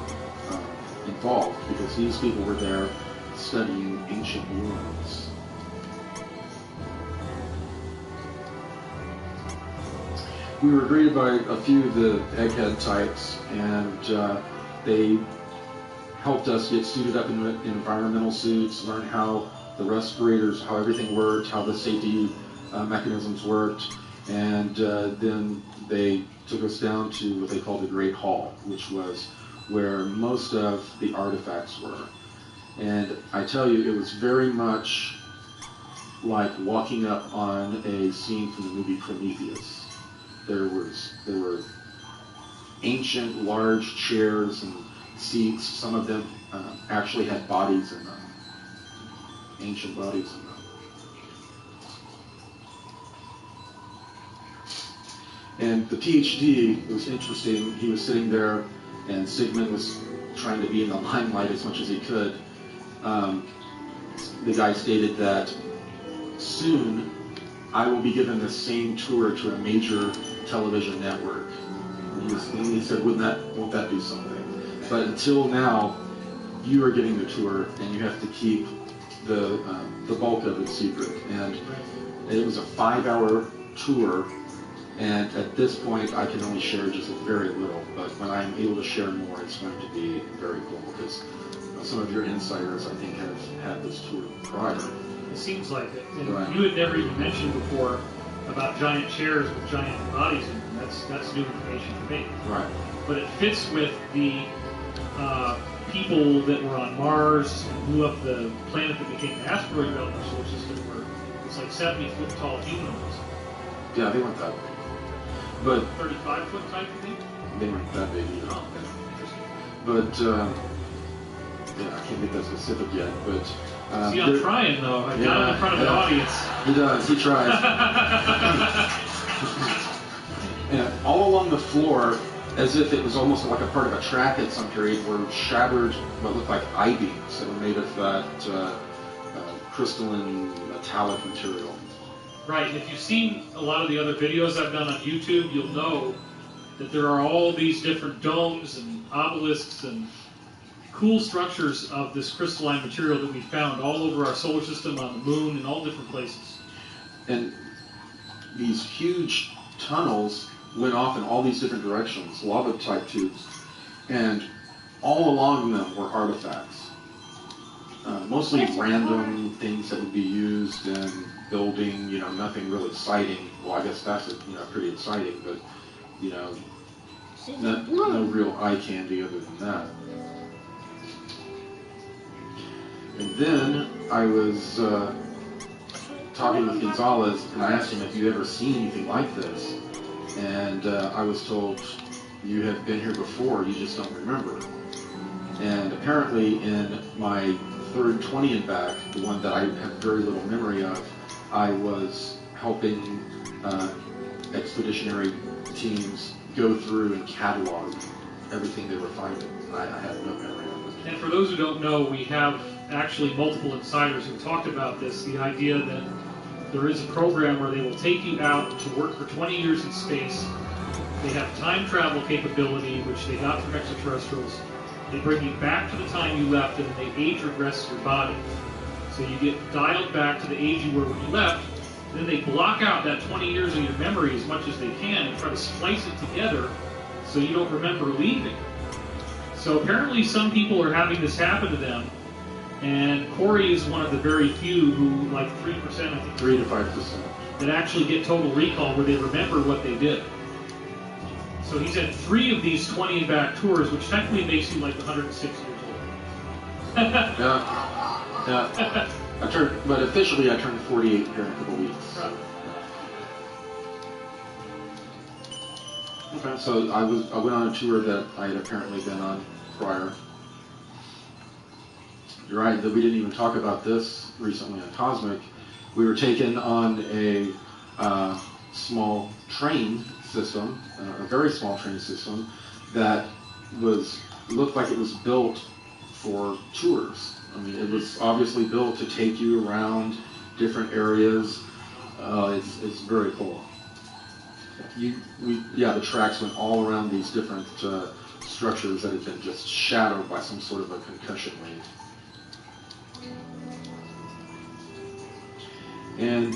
involved because these people were there studying ancient ruins. We were greeted by a few of the egghead types, and they helped us get suited up in environmental suits, learn how the respirators, how everything worked, how the safety mechanisms worked, and then they took us down to what they called the Great Hall, which was where most of the artifacts were. And I tell you, it was very much like walking up on a scene from the movie Prometheus. There were ancient, large chairs and seats. Some of them actually had bodies in them, ancient bodies in them. And the PhD, it was interesting, he was sitting there and Sigmund was trying to be in the limelight as much as he could. The guy stated that soon I will be given the same tour to a major television network. And he said, won't that do something? But until now, you are getting the tour and you have to keep the bulk of it secret. And it was a 5-hour tour. And at this point, I can only share just very little. But when I'm able to share more, it's going to be very cool because some of your insiders, I think, have had this tour prior. It seems like it. And Right. you had never even mentioned before about giant chairs with giant bodies in them. That's new information for me. Right. But it fits with the people that were on Mars and blew up the planet that became the asteroid belt in our solar system, where it's like 70-foot tall humanoids. Yeah, they weren't that big. But 35-foot type of thing? they weren't that big either. Oh, that's interesting. But yeah, I can't make that specific yet. But See, I'm trying though. I got it in front of an audience. He does. He tries. And all along the floor, as if it was almost like a part of a track at some period, were shattered what looked like I-beams that were made of that crystalline metallic material. Right, and if you've seen a lot of the other videos I've done on YouTube, you'll know that there are all these different domes and obelisks and cool structures of this crystalline material that we found all over our solar system, on the moon, and all different places. And these huge tunnels went off in all these different directions, lava-type tubes, and all along them were artifacts. Mostly random things that would be used in building, nothing really exciting. Well, I guess that's pretty exciting, but no real eye candy other than that. And then I was talking with Gonzalez, and I asked him if you ever seen anything like this, and I was told you have been here before, you just don't remember. And apparently in my third 20 and back, the one that I have very little memory of, I was helping expeditionary teams go through and catalog everything they were finding. I have no memory of it. And for those who don't know, we have actually multiple insiders who talked about this, the idea that there is a program where they will take you out to work for 20 years in space. They have time travel capability, which they got from extraterrestrials. They bring you back to the time you left, and they age regress your body. So you get dialed back to the age you were when you left. Then they block out that 20 years of your memory as much as they can and try to splice it together so you don't remember leaving. So apparently some people are having this happen to them, and Corey is one of the very few who, like 3%, I think, 3 to 5%, that actually get total recall where they remember what they did. So he's had 3 of these 20 and back tours, which technically makes you like 106 years old. Yeah. But officially I turned 48 here in a couple weeks. Right. Okay, so I went on a tour that I had apparently been on prior. You're right, that we didn't even talk about this recently on Cosmic. We were taken on a small train system, a very small train system, that looked like it was built for tours. I mean, it was obviously built to take you around different areas. It's very cool. The tracks went all around these different structures that had been just shadowed by some sort of a concussion wave. And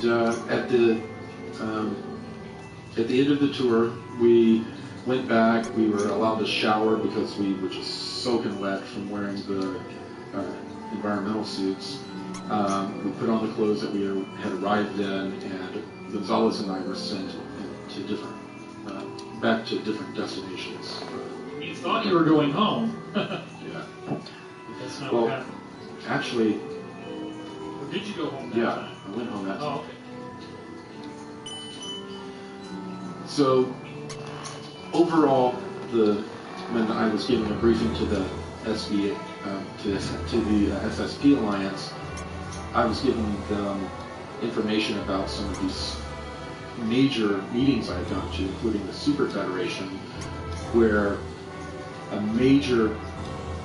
at the end of the tour, we went back. We were allowed to shower because we were just soaking wet from wearing the environmental suits. We put on the clothes that we had arrived in, and Gonzalez and I were sent to back to different destinations. You thought you were going home. Yeah. That's not what happened. Actually, Or did you go home that time? I went home that time. Oh, okay. So, overall, when I was giving a briefing to the SB, to the SSP Alliance, I was giving them information about some of these major meetings I've gone to, including the Super Federation, where a major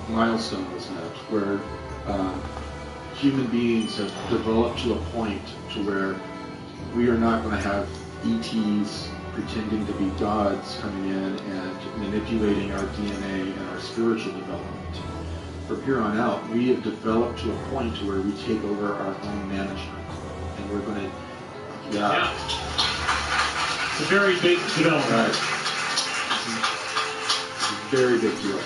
milestone was met, where human beings have developed to a point to where we are not going to have ETs pretending to be gods coming in and manipulating our DNA and our spiritual development. From here on out, we have developed to a point to where we take over our own management, and we're going to, Yeah. It's a very big development. Right. It's a very big deal.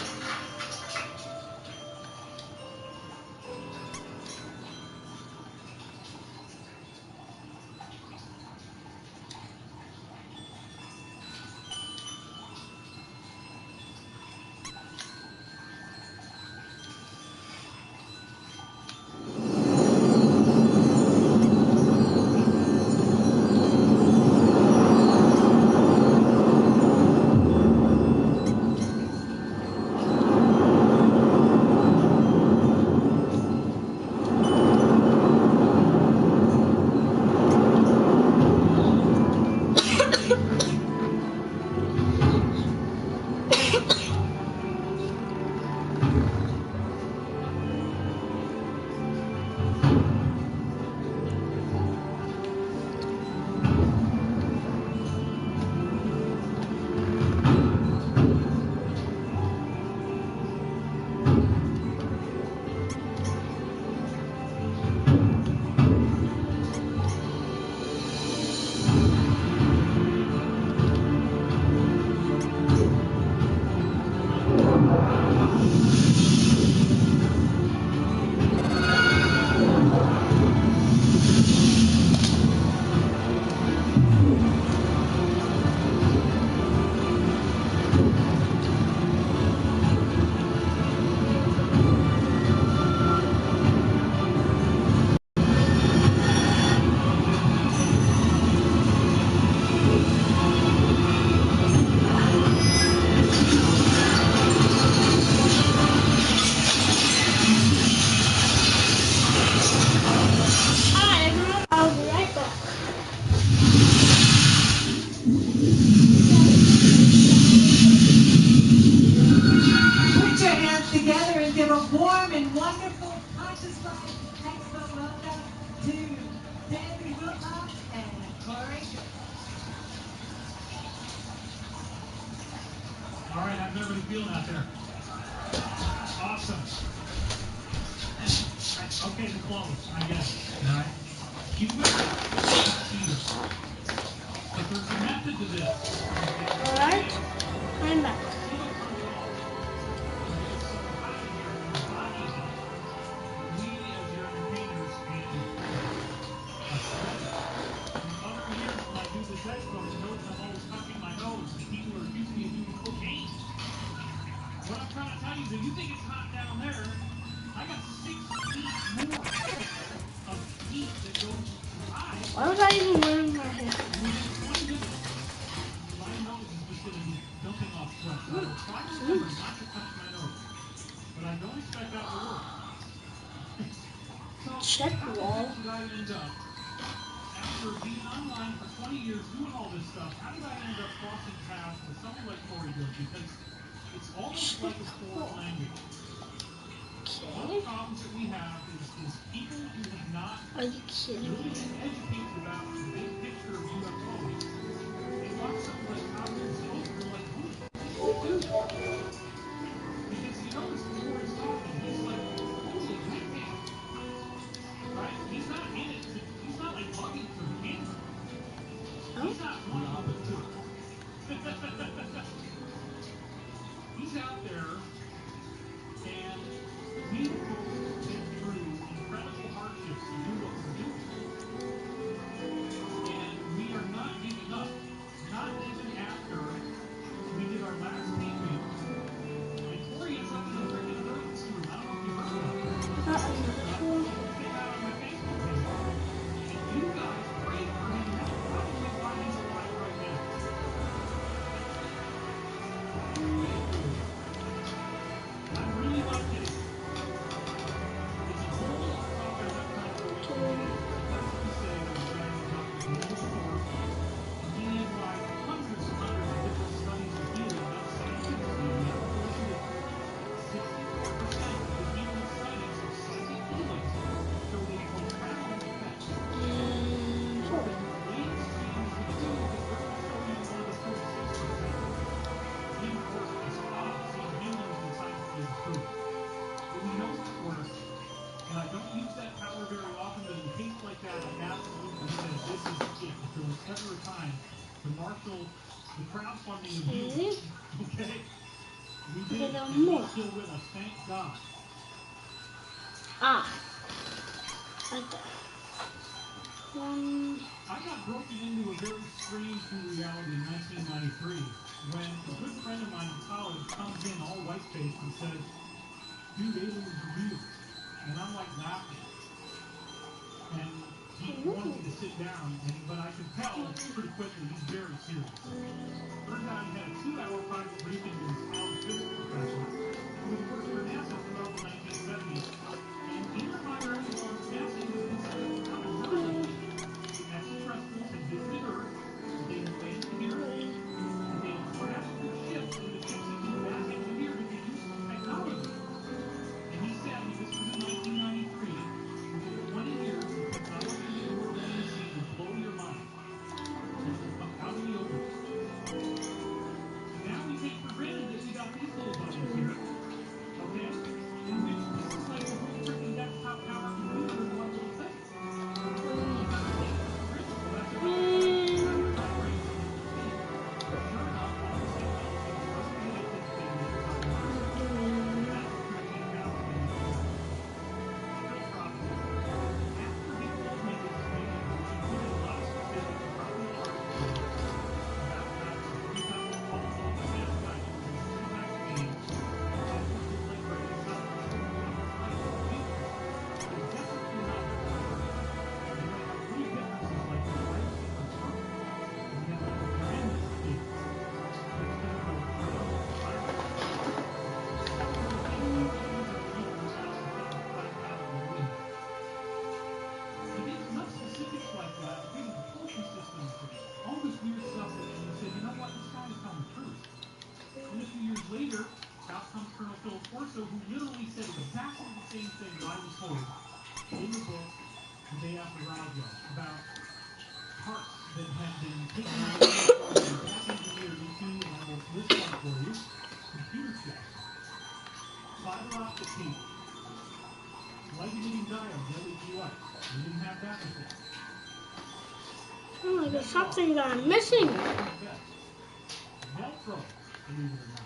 Hi everyone, I'll be right back. Put your hands together and give a warm and wonderful Conscious Life Expo welcome to David Wilcox and Corey. All right, how's everybody feeling out there? Awesome. Okay, the clothes, I guess. All right. Keep with it. But there's a method to this. Alright, I'm back. What I'm trying to tell you is if you think it's hot down there, I got 6 feet more of heat that goes by. Why was I even wearing my hair? My nose is just going to be dumping off sweat. So I'll try to remember not to touch my nose. But I don't expect that to work. So Check how the wall. heck did I end up, after being online for 20 years doing all this stuff, how did I end up crossing paths with someone like Corey did? Because it's almost like a foreign language. One of the Okay. problems that we have is people who have not Are you kidding really me? been educated about the big picture of UFOs. They watch something like Cosmos and they're like, what is this? Because you notice before he's talking, he's like, holy heck, right? He's not in it. He's not like bugging for the camera. He's not one of the two. He's out there, and we have both been through incredible hardships to do what we're doing. And we are not giving up. Not even after like that, I absolutely said this is it. If there was ever a time to marshal the crowdfunding of you, okay? We did, and he's still with us, thank God. Ah. Right there. I got broken into a very strange new reality in 1993 when a good friend of mine in college comes in all white-faced and says, dude, aliens are real. And I'm like laughing. And he wanted me to sit down, but I could tell pretty quickly he's very serious. Turns out he had a 2-hour private briefing with his college physics professor, who had worked for NASA throughout the 1970s. And Peter Meyer was NASA was considered kind of journalism. Extraterrestrials had visited Earth, they had landed here, and they had crashed their ships, and the ships had come back into here to get useful technology. And he said, this was in 1993, within 20 years, the technology that you are going to see will blow your mind. It will come out of the open. Now we take for granted that we got these little buddies here, okay? In which this is like the whole freaking desktop power computer in one little thing. You gotta take it for granted. Well, that's about crazy. Sure enough, all this technology was just being anticipated at the time of Mars. That's what created power in the universe. Still profitable. After he told me this statement, which included a lot of specifics and probably a lot of material about three types of all the NASA guys were in three types of beings. Some were just like Ray, some were super beings. They're definitely not the same. And they have three differences like the right and purple. And then like the tremendous beings. It's kind of like fire. Several of the things like these are unique to NASA that are flat out of the wind. He gets enough specifics like that, including propulsion systems and all this weird stuff that you said, you know what, this guy is telling the truth. And a few years later, out comes Colonel Philip Corso, who literally said exactly the same thing that I was told in the book The Day After Roswell about parts that had been taken out of the laboratory and back engineered into, and I will list them for you, computer chips, fiber optic cable, light-emitting diodes, LED lights. We didn't have that before. Oh, there's something that I'm missing. Velcro, believe it or not.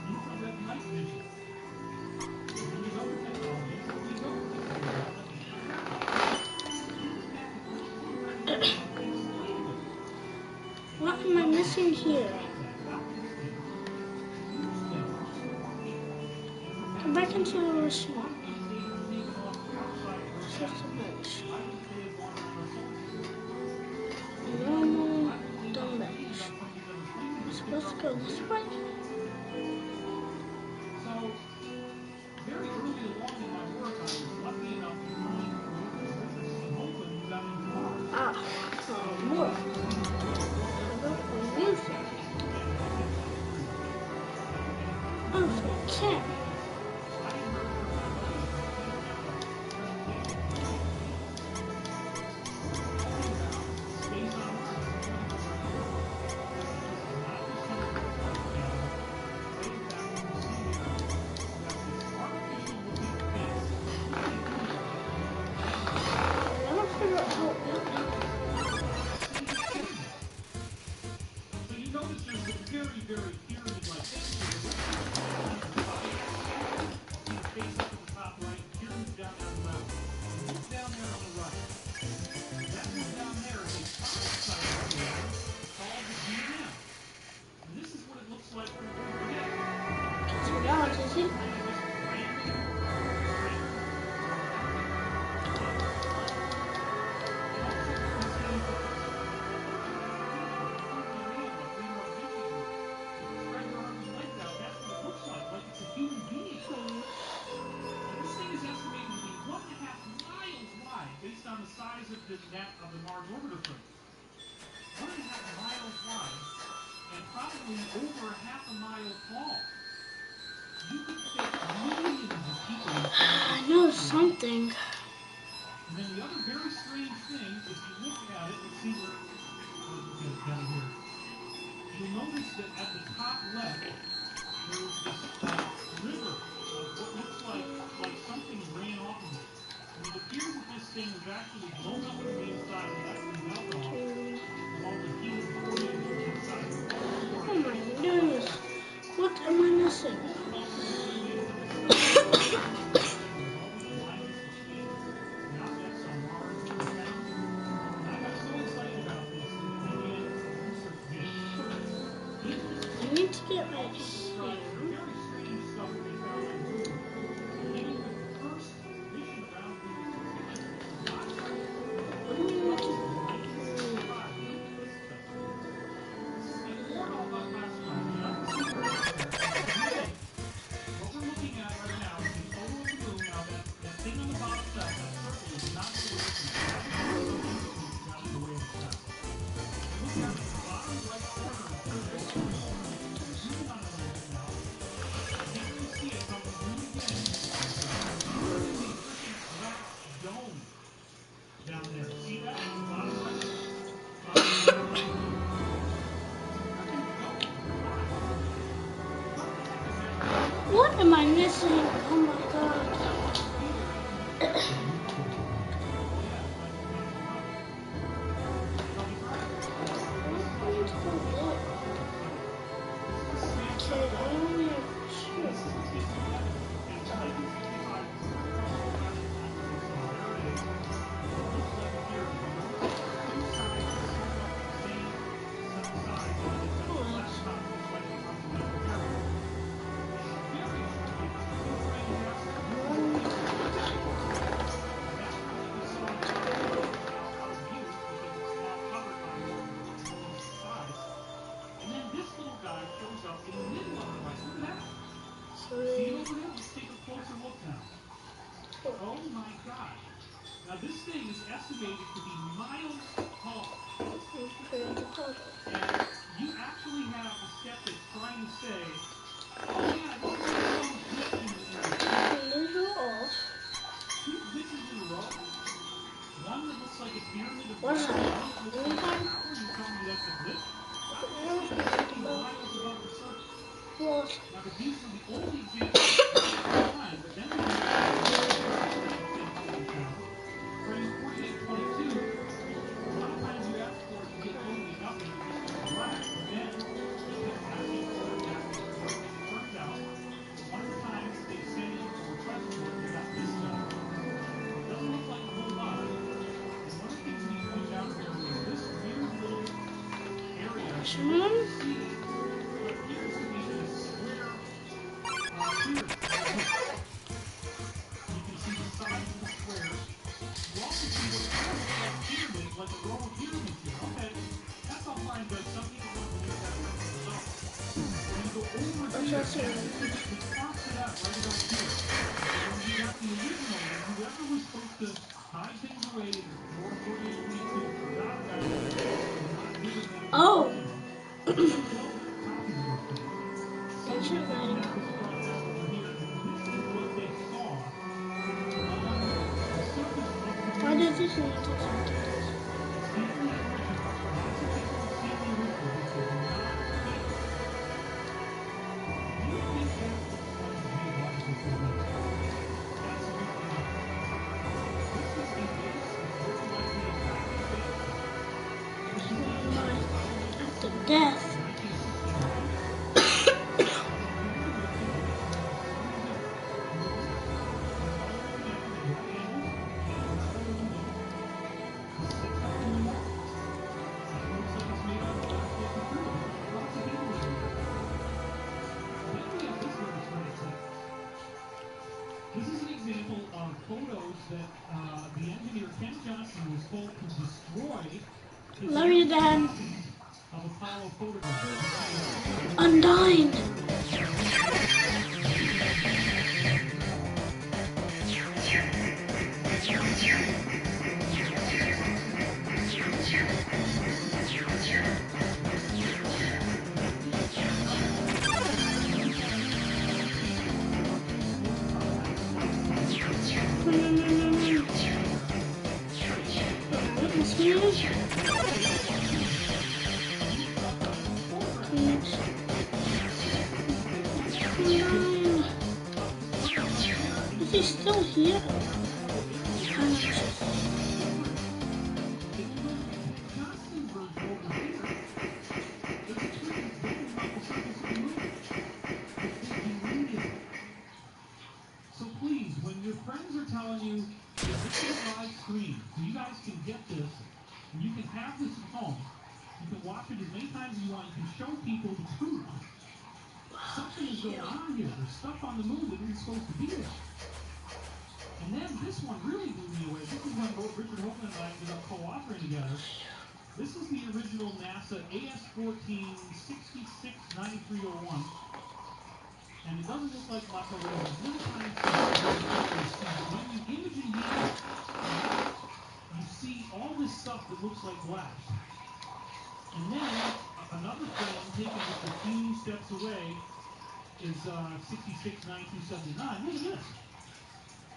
Infrared night vision. And then there's other technologies that we don't think about like infrared. What am I missing here? Come back into the machine. System bench. Normal dumb bench. Supposed to go this way? So, very early along in my work, I was lucky enough to find Open who's out in Mars. Ah, more. I don't use it. Okay. The net of the Mars orbiter frame. 1.5 miles wide and probably over half a mile tall. You could fit millions of people in I know something. And then the other very strange thing, if you look at it, let's see where let's get it down here. You'll notice that at the top left, there's this river of what looks like something ran off of it. And it appears that this thing was actually blown up from the inside and actually melted off. All the heat and chlorine from the inside. Oh my goodness. What am I missing? I need to get my ham. What we're looking at right now is a photo of the moon. Now that thing on the bottom side, that circle is not the way it's got in the way of the sun. Look down at the bottom right corner of the picture. Zoom on it a little bit now. Can't really see it, but we'll zoom again. There's a freaking glass dome down there. See that? On the bottom right. What am I missing? Oh my god. Okay, I only have two. Oh my God. Now this thing is estimated to be miles tall. And you actually have a skeptic trying to say, oh yeah, this is some glitch in the area. Two glitches in a row? One that looks like a pyramid of What's glass, that? one that looks like a tower, you tell me that's a glitch? How is this thing 50 miles above the surface? What? Now, but these are the only examples at the time, but then we have frame 4822. A lot of times you ask for it to get totally nothing, it just goes black, but then you keep asking for it, and it turns out that one of the times they sent in a request for it, they got this done. It doesn't look like a whole lot, and one of the things we point out here is this weird little area. You can see what appears to be a square pyramid. You can see the sides of the squares. You also see what appears to be pyramids, like a row of pyramids here. Okay, that's all fine, but some people don't believe that's the result. When you go over here, it crops it up right about here. And when you got the original, and whoever was supposed to hide things away, more 4822 forgot about it. Not giving them the Oh. original. That's your name. Why does this need to talk to this? After death. This is an example of photos that the engineer Ken Johnson was told to destroy his Love you, Dad. of Apollo photographs. Undying. Is he still here? This is live stream, so you guys can get this, and you can have this at home. You can watch it as many times as you want. You can show people the truth. Something is going on here. There's stuff on the moon that isn't supposed to be there. And then this one really blew me away. This is when both Richard Hoagland and I ended up co-authoring together. This is the original NASA AS-14 669301. And it doesn't look like much over there. There's little tiny stuff you see. But when you image in here, you see all this stuff that looks like glass. And then another frame taken just a few steps away is 669279. Look at this.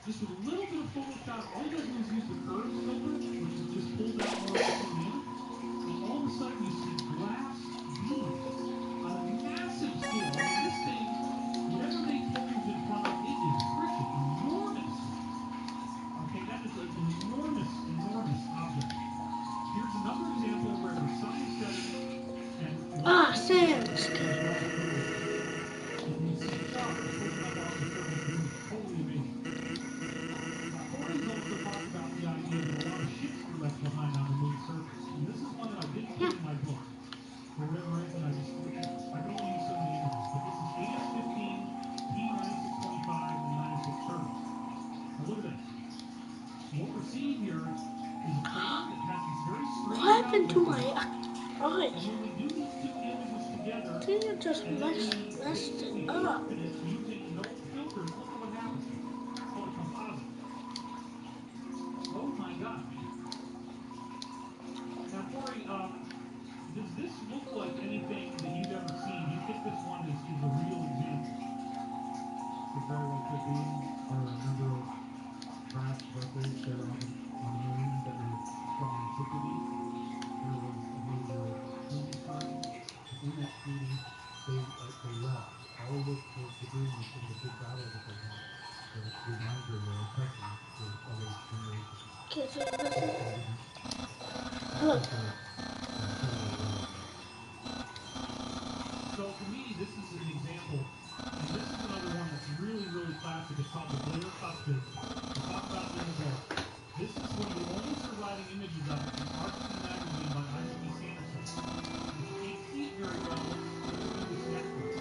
Just with a little bit of Photoshop, all you gotta do is use the curves filter, which is just pulled out more of the image, and all of a sudden you see glass beams on a massive scale. I mean, this thing, whatever they posed in front of, it is freaking enormous. Okay, that is an enormous, enormous object. Here's another example where the sun is setting and sand. and you see stars floating up off the surface. This is totally amazing. Corey's also talked about the idea that a lot of ships were left behind on the moon's surface. And this is one that I didn't put in my book. For whatever reason, I can only use so many images. But this is AS-15, P9625, and 96 Turtle. Now look at this. What we're seeing here is a crater that has these very strange What happened to my outlines. eye? And when we do these two images together, I think it just and then we messed basically it up. sharpen it using no filters, look at what happens. It's called a composite. Oh my God. Now, Corey, does this look like anything that you've ever seen? Do you think this one is a real example? It very well could be. There are a number of brass vessels there on the moon that were from antiquity. There was a major treaty signed. In that treaty, they left all of the debris from the big battle that they had. The reminder or a testament to other generations. Okay, so this is... Look. So to me, this is an example, and this is another one that's really, really classic. It's called the Blair Cuspid. We talked about it in the book. This is one of the only surviving images of it from Arctic Magazine by Isaac E. Sanderson. If you can't see it very well, let's do this next one.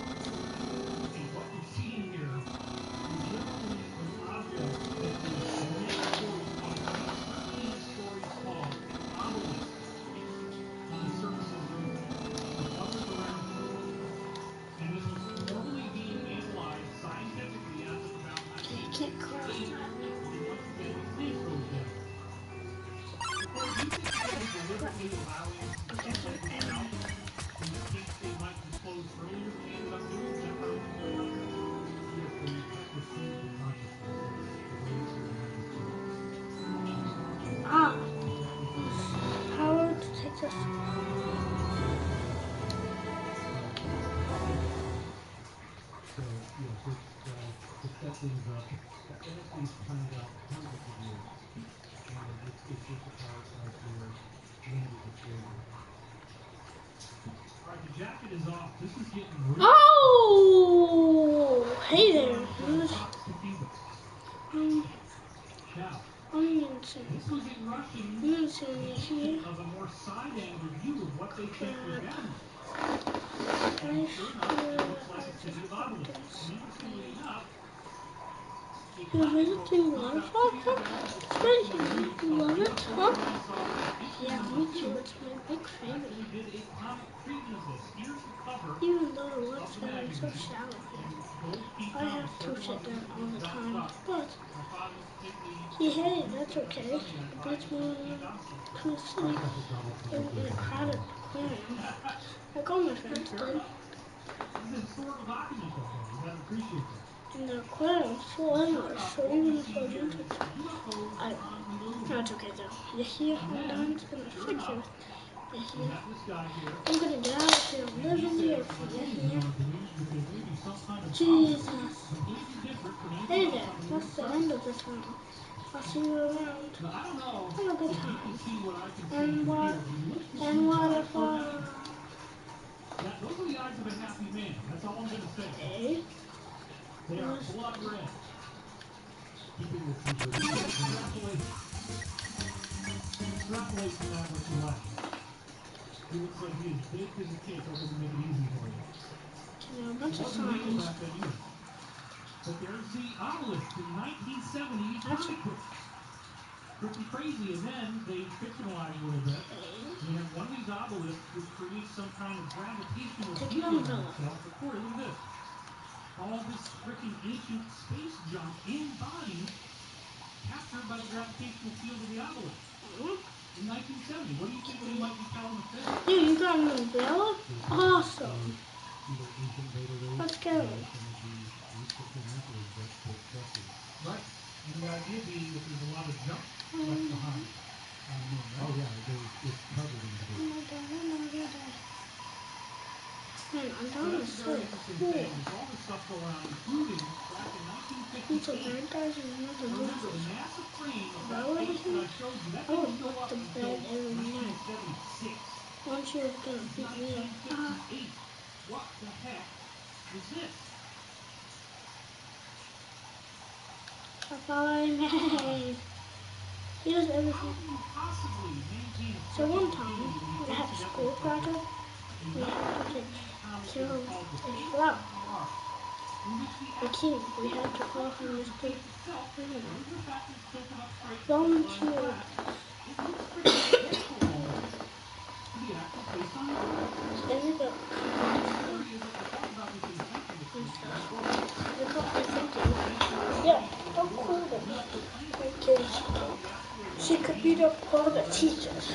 And what you're seeing here is literally an object that is many stories tall, 13 stories tall, obelisk on the surface of the moon. It hovers around the moon. And this was formally being analyzed scientifically as of about You can't cross 1968 that. when once again the freeze goes down. Or do you think that they deliberately allowing things like this out in case they might disclose earlier than they ended up doing? Is that how you think about it? Yes, they perceive the consciousness of those who have this belief. How to take this? So, yes, to set things up, that everything's planned out hundreds of years. And it's just a part of their limited disclosure. Alright, the jacket is off. This is getting real. Oh! Hey there. Now, I'm gonna see. this was in Russian I'm gonna see here. of a more side-angle view of what they think was down there. I And sure enough, it looks like it's a big obelisk. And interestingly enough, You're visiting waterfall? It's very easy. You love it, huh? Yeah, me too. It's my big favorite. did a comic treatment of this. Here's the cover. Even though I watch that, I'm so shallow here. I have to sit down all the time. But, hey, that's okay. It beats me when I'm asleep in a crowded aquarium. Like all my friends did. This is a historical document, though. You gotta appreciate that. And the aquarium's full English, so even if I do I no, it's okay though. You hear sometimes in the fixer. You hear I'm gonna get out of here and live in the earth. You hear? Jesus. Hey there, that's the end of this one. I'll see you around. Have a good time. And waterfall. Those are the eyes of a happy man. That's all I'm gonna say. Okay. They are blood red. Keeping the secret. be as baked as a cake. I wouldn't make it easy for you. Yeah, a It bunch of wasn't legal signs. back then either. But there's the obelisk in 1970 comic books. Pretty crazy. And then they fictionalize a little bit. They have one of these obelisks which creates some kind of gravitational Take an field on umbrella. itself. But Corey, look at this. All this freaking ancient space junk embodied, captured by the gravitational field of the obelisk in 1970. What do you think they might be telling us there? Dude, you got an umbrella? Awesome. Either ancient beta race Let's go. or some of the ancient dinosaurs that built structures. Right. And the idea being that there's a lot of junk left behind on the moon, right? Oh yeah, it's covered in debris. Man, I'm So down that's to a very so interesting cool. thing. There's all this stuff going on, including back in It's a 1958. bed, guys, and another Remember, the movie. NASA frame of That that was base that I showed you, that I would didn't show put up the until bed every night. 1976. Once you was gonna beat me up. 1958. What the heck is this? Bye-bye. He does How everything. do you possibly maintain a So one structural time, integrity when you we had a school project. We had to take care of a flower. A king. We had to call him Mr. Volunteer. It looks pretty identical almost to the actual place on Earth. Is it a Theory is that I talked about this in Ascension this week. They got me thinking, yeah, how cool would it be? My kids, she could beat up all the teachers.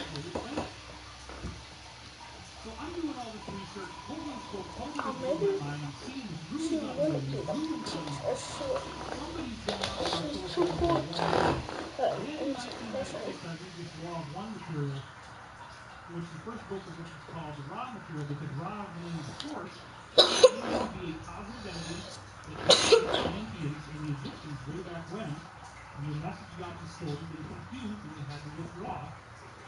So I'm doing all this research, totally spoke, totally Or blew maybe my mind. I'm seeing this she ruins on the wouldn't moon, beat up ruins the on the teachers. Somebody's gone out on She's social too media cool one to day. but Then in it's perfect. 1996, I read this Law of One material, which the first book of which is called the Ra material, because Ra means force. It means to be a positive energy that came from the Atlanteans and the Egyptians way back when their message got distorted and confused and they had to withdraw.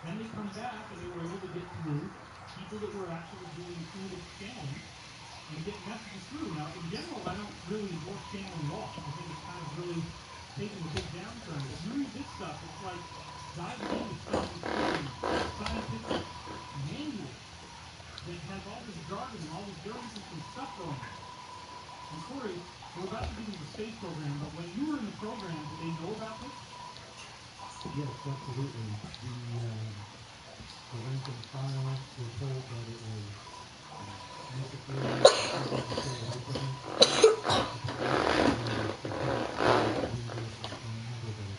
Then they come back and they were able to get through people that were actually doing intuitive channeling and get messages through. Now, in general, I don't really endorse channeling at all. I think it's kind of really taking a big downturn. If you read this stuff, it's like diving into some scientific manual that has all this jargon and all this very interesting stuff going on. And Corey, we're about to get into the space program, but when you were in the program, did they know about this? Yes, absolutely. The rank and file were told that it was necessary to stay away from it.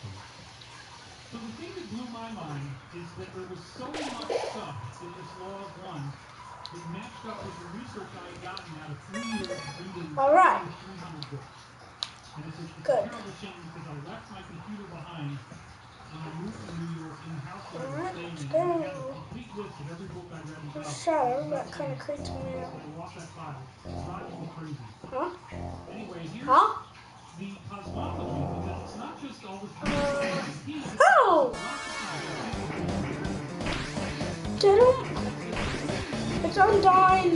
So the thing that blew my mind is that there was so much stuff in this Law of One that matched up with the research I had gotten out of 3 years of reading Alright. over 300 books. And it's a Good. terrible shame because I left my computer behind when I moved to New York in the house that I was Alright, staying let's in. And I had a go. complete list of every book I read and The stuff. shadow, that kind of creeps me out. And I lost that file. It's driving me crazy. Huh? Anyway, here's Huh? the cosmology, because it's not just all this Oh! Did it? It's undying.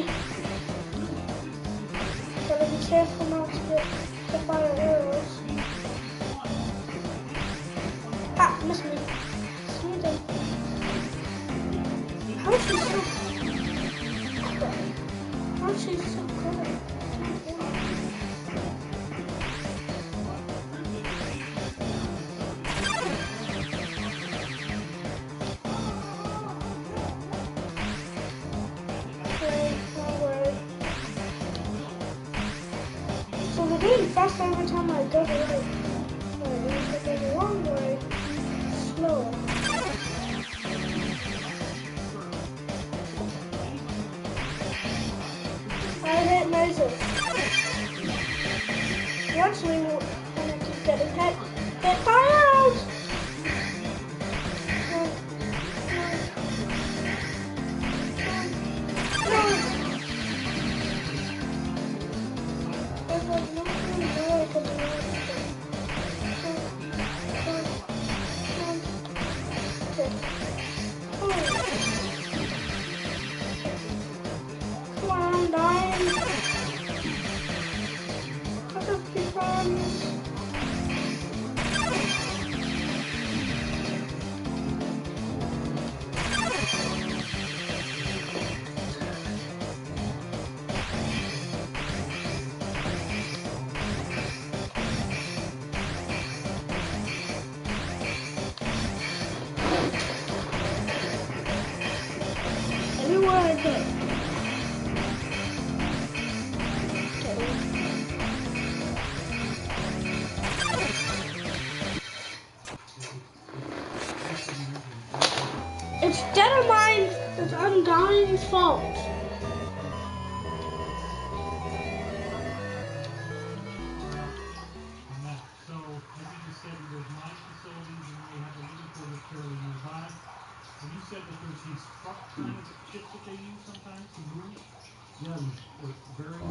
Gotta be careful not to get hit by the arrows. Ah, missed me. Sneezing. How is she so good? How is she so good? So we're getting faster every time I go the right way. If I go the wrong way, slower. I hit lasers. Eventually, we're gonna keep getting hit by arrows. There's like nothing there to do. Come on, I'm dying. I'll just be friends. Okay. It's Determine's, it's Undying's fault. So, as you just said, there's mine facilities and they have a living quarters fairly nearby. And you said that there's these truck kind of ships that they use sometimes to move. Yeah, it's very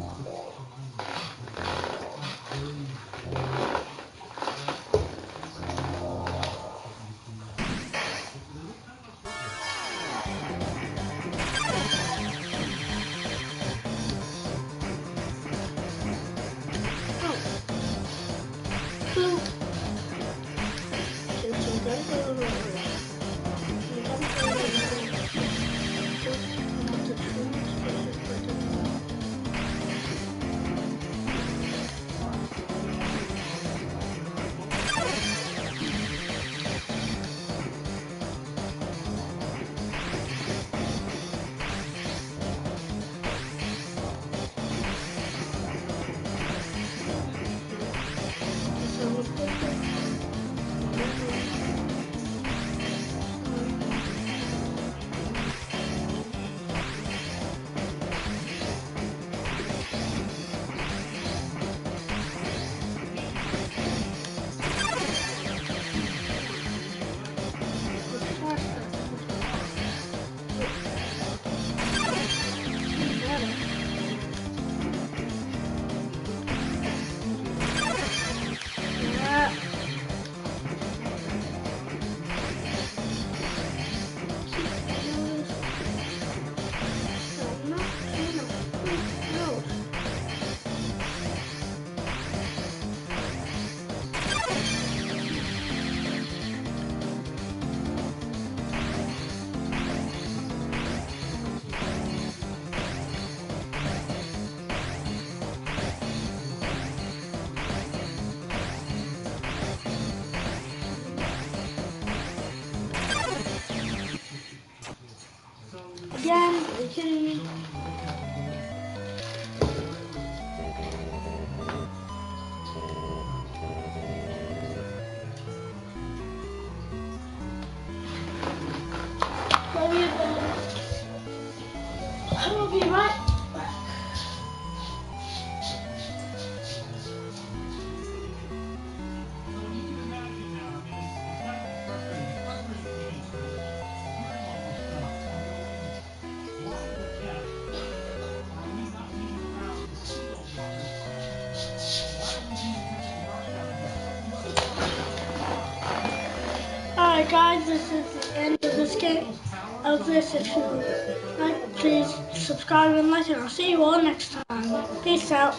Again, are you kidding me? Love you, I will be right back. Alright guys, this is the end of this game. Of this, if you like, please subscribe and like, and I'll see you all next time. Peace out.